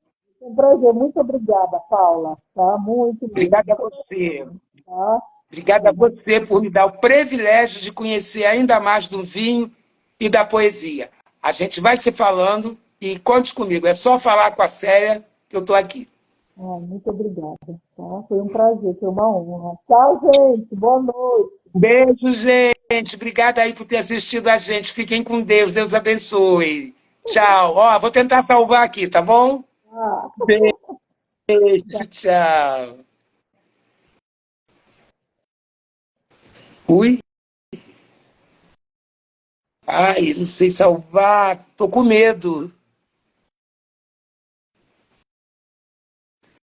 Um prazer. Muito obrigada, Paula. Tá? Muito Obrigada a mesmo. você. Tá? Obrigada a você por me dar o privilégio de conhecer ainda mais do vinho e da poesia. A gente vai se falando e conte comigo. É só falar com a Célia que eu estou aqui. Muito obrigada. Tá? Foi um prazer, foi uma honra. Tchau, gente. Boa noite. Beijo, gente. Obrigada aí por ter assistido a gente. Fiquem com Deus. Deus abençoe. Tchau. Ó, vou tentar salvar aqui, tá bom? Ah, Beijo, tchau. Ui. Ai, não sei salvar. Tô com medo.